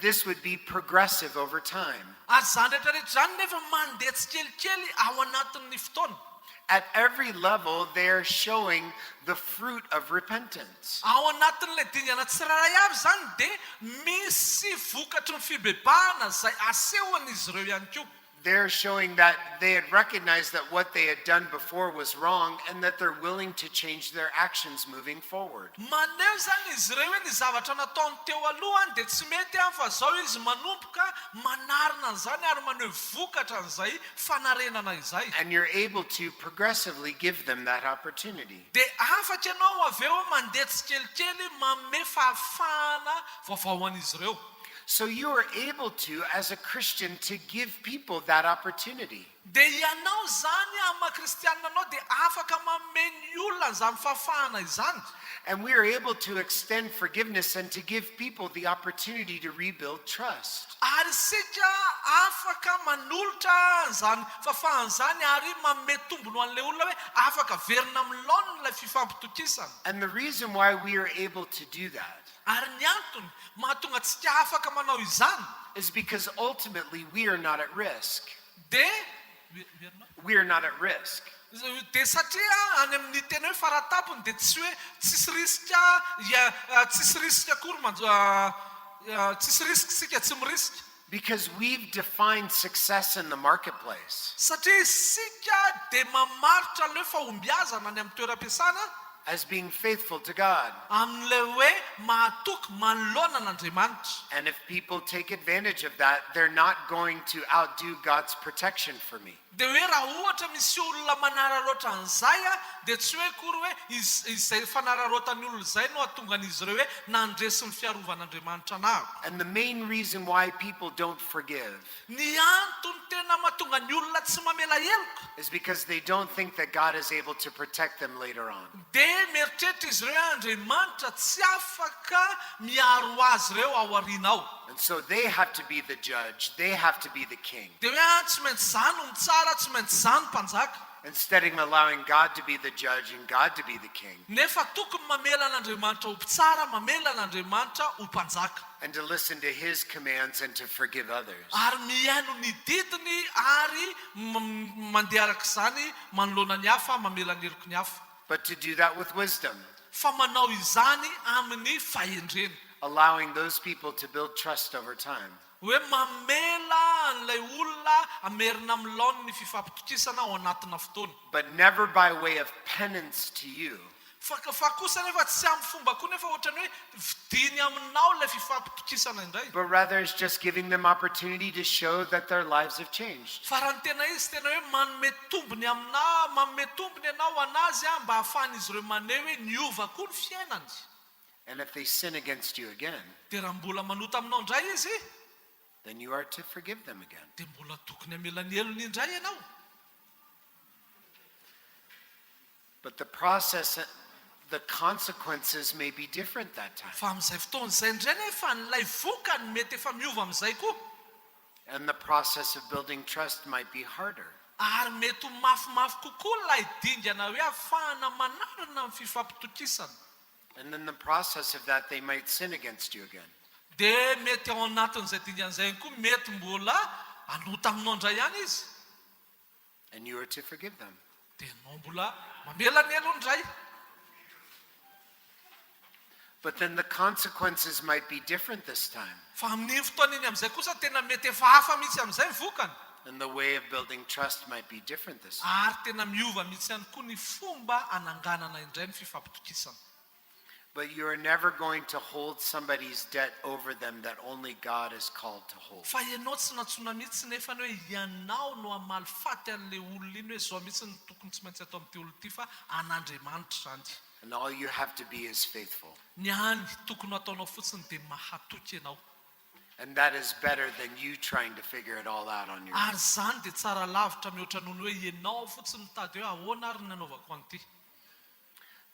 This would be progressive over time. Ary zany rehetrarehetra zany nefa mandeha tsikelikely ao anatin'ny fotoana. At every level, they're showing the fruit of repentance. Ao anatin'ilay dingana tsirairay avy zany dia misy vokatry ny fibebahana izay asehon'izy ireo ihany koa. They're showing that they had recognized that what they had done before was wrong and that they're willing to change their actions moving forward. Maneho zany izy ireo hoe ny zavatra nataony teo alohany dia tsy mety any fa zao izy manomboka manarina an'izany ary maneho vokatra an'izay fanarenana izay. And you're able to progressively give them that opportunity. Dia afaka ianao avy eo mandeha tsikelikely manome fahafahana vaovao an'izy ireo. So you are able to, as a Christian, to give people that opportunity. Dia ianao zany amin'ny kristianina anao dia afaka manome ny olona izany fahafahana izany. And we are able to extend forgiveness and to give people the opportunity to rebuild trust. Ary sika afaka manolotra zany fahafahana zany ary manome tombony ho an'ilay olona hoe afaka verina milona ilay fifampitokisana. And the reason why we are able to do that Ary ny antony mahatonga antsika afaka manao izany is because ultimately we are not at risk. dia We are not at risk. dia satria any amin'ny tena hoe faratapony dia tsy hoe tsisy risika kory tsisy risika sika tsy mirisika. Because we've defined success in the marketplace Satria sika dia mamaritra ilay fahombiazana any amin'ny toeram-piasana as being faithful to God. amin'ilay hoe mahatoky manolona an'Andriamanitra. And if people take advantage of that, they're not going to outdo God's protection for me. Dia hoe raha ohatra misy olona manararaotra an'izay dia tsy hoe kory hoe izay fanararaotany olona izay no ahatonga an'izy ireo hoe nandresy ny fiarovan'Andriamanitra anako. And the main reason why people don't forgive Ny antony tena mahatonga ny olona tsy mamela heloko is because they don't think that God is able to protect them later on. dia mieritreritra izy ireo Andriamanitra tsy afaka miaro azy ireo ao aoriana ao. And so they have to be the judge. They have to be the king. Dia hoe tsy maintsy izany ny tsara, tsy maintsy izany mpanjaka. Instead of allowing God to be the judge and God to be the king, Nefa tokony mamela an'Andriamanitra ho mpitsara, mamela an'Andriamanitra ho mpanjaka. and to listen to his commands and to forgive others. Ary mihaino ny didiny ary mandeha araka izany manoloana ny hafa, mamela ny heloky ny hafa. But to do that with wisdom, Fa manao izany amin'ny fahendrena. allowing those people to build trust over time. Hoe mamela an'ilay olona amerina milona ny fifampitokisana ao anatina fotoana. But never by way of penance to you, Fa kosa nefa tsy amin'ny fomba koa nefa ohatrany hoe vidiny aminao ilay fifampitokisana indray. but rather it's just giving them opportunity to show that their lives have changed. Fa raha ny tena izy tena hoe manome tombony aminao, manome tombony ianao anazy mba hahafahan'izy ireo maneho hoe niova koa ny fiainany. And if they sin against you again, Dia raha mbola manota aminao indray izy then you are to forgive them again. dia mbola tokony amela ny helony indray ianao. But the process, the consequences may be different that time. Fa amin'izay fotoana izay indray nefa n'ilay vokany mety efa miova amin'izay koa. And the process of building trust might be harder. Ary mety ho mafimafy kokoa ilay dingana hoe ahafahana manarina ny fifampitokisana. And in the process of that, they might sin against you again. Dia mety ao anatin'izay dingan'izay koa mety mbola anota aminao indray ihany izy. And you are to forgive them. Dia ianao mbola mamela ny helony indray. But then the consequences might be different this time. Fa amin'ny fotoana iny am'izay kosa tena mety efa hafa mihitsy am'izay vokany. And the way of building trust might be different this time. Ary tena miova mihitsy ihany koa ny fomba ananganana indray ny fifampitokisana. But you are never going to hold somebody's debt over them that only God is called to hold. Fa ianao tsy natsona mihitsy nefa ny hoe ianao no amaly faty an'le olona iny hoe zao mihitsy ny tokony tsy maintsy atao amin'ity olona ity fa an'Andriamanitra zany. And all you have to be is faithful. Ny any tokony ataonao fotsiny dia mahatoky ianao. And that is better than you trying to figure it all out on your own. Ary zany dia tsara lavitra mihoatra noho ny hoe ianao fotsiny mitady hoe ahoana ary ny anaovako an'ity.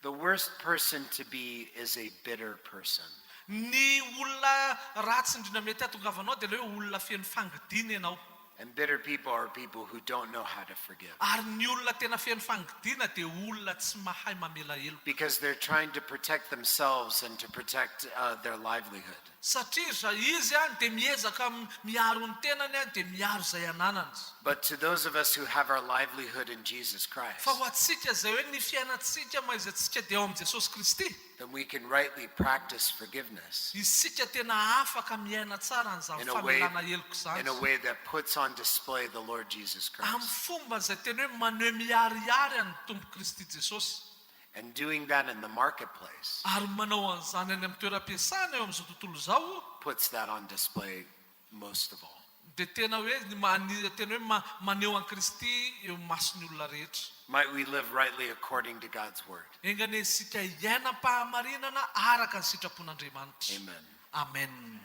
The worst person to be is a bitter person. Ny olona ratsy indrindra mety hatongavanao dia le hoe olona feno fangidina ianao. And bitter people are people who don't know how to forgive. Ary ny olona tena feno fangidina dia olona tsy mahay mamela elo. Because they're trying to protect themselves and to protect their livelihood. Satria izy dia miezaka miaro ny tenany dia miaro izay ananany. But to those of us who have our livelihood in Jesus Christ, Fa ho antsika izay hoe ny fiainantsika maizatsika dia eo amin'ny Jesosy Kristy, then we can rightly practice forgiveness isika tena afaka miaina tsara an'izany in a way, famelana heloko zany. in a way that puts on display the Lord Jesus Amin'ny Christ. fomba izay tena hoe maneho miharihary an'ny Tompo Kristy Jesosy. And doing that in the marketplace Ary manao an'izany any amin'ny toeram-piasana eo amin'izao tontolo izao puts that on display most of all. dia tena hoe tena hoe maneho an'i Kristy eo mason'ny olona rehetra. Might we live rightly according to God's word. Engane isika hiaina-pahamarinana araka ny sitrapon'Andriamanitra. Amen. Amen.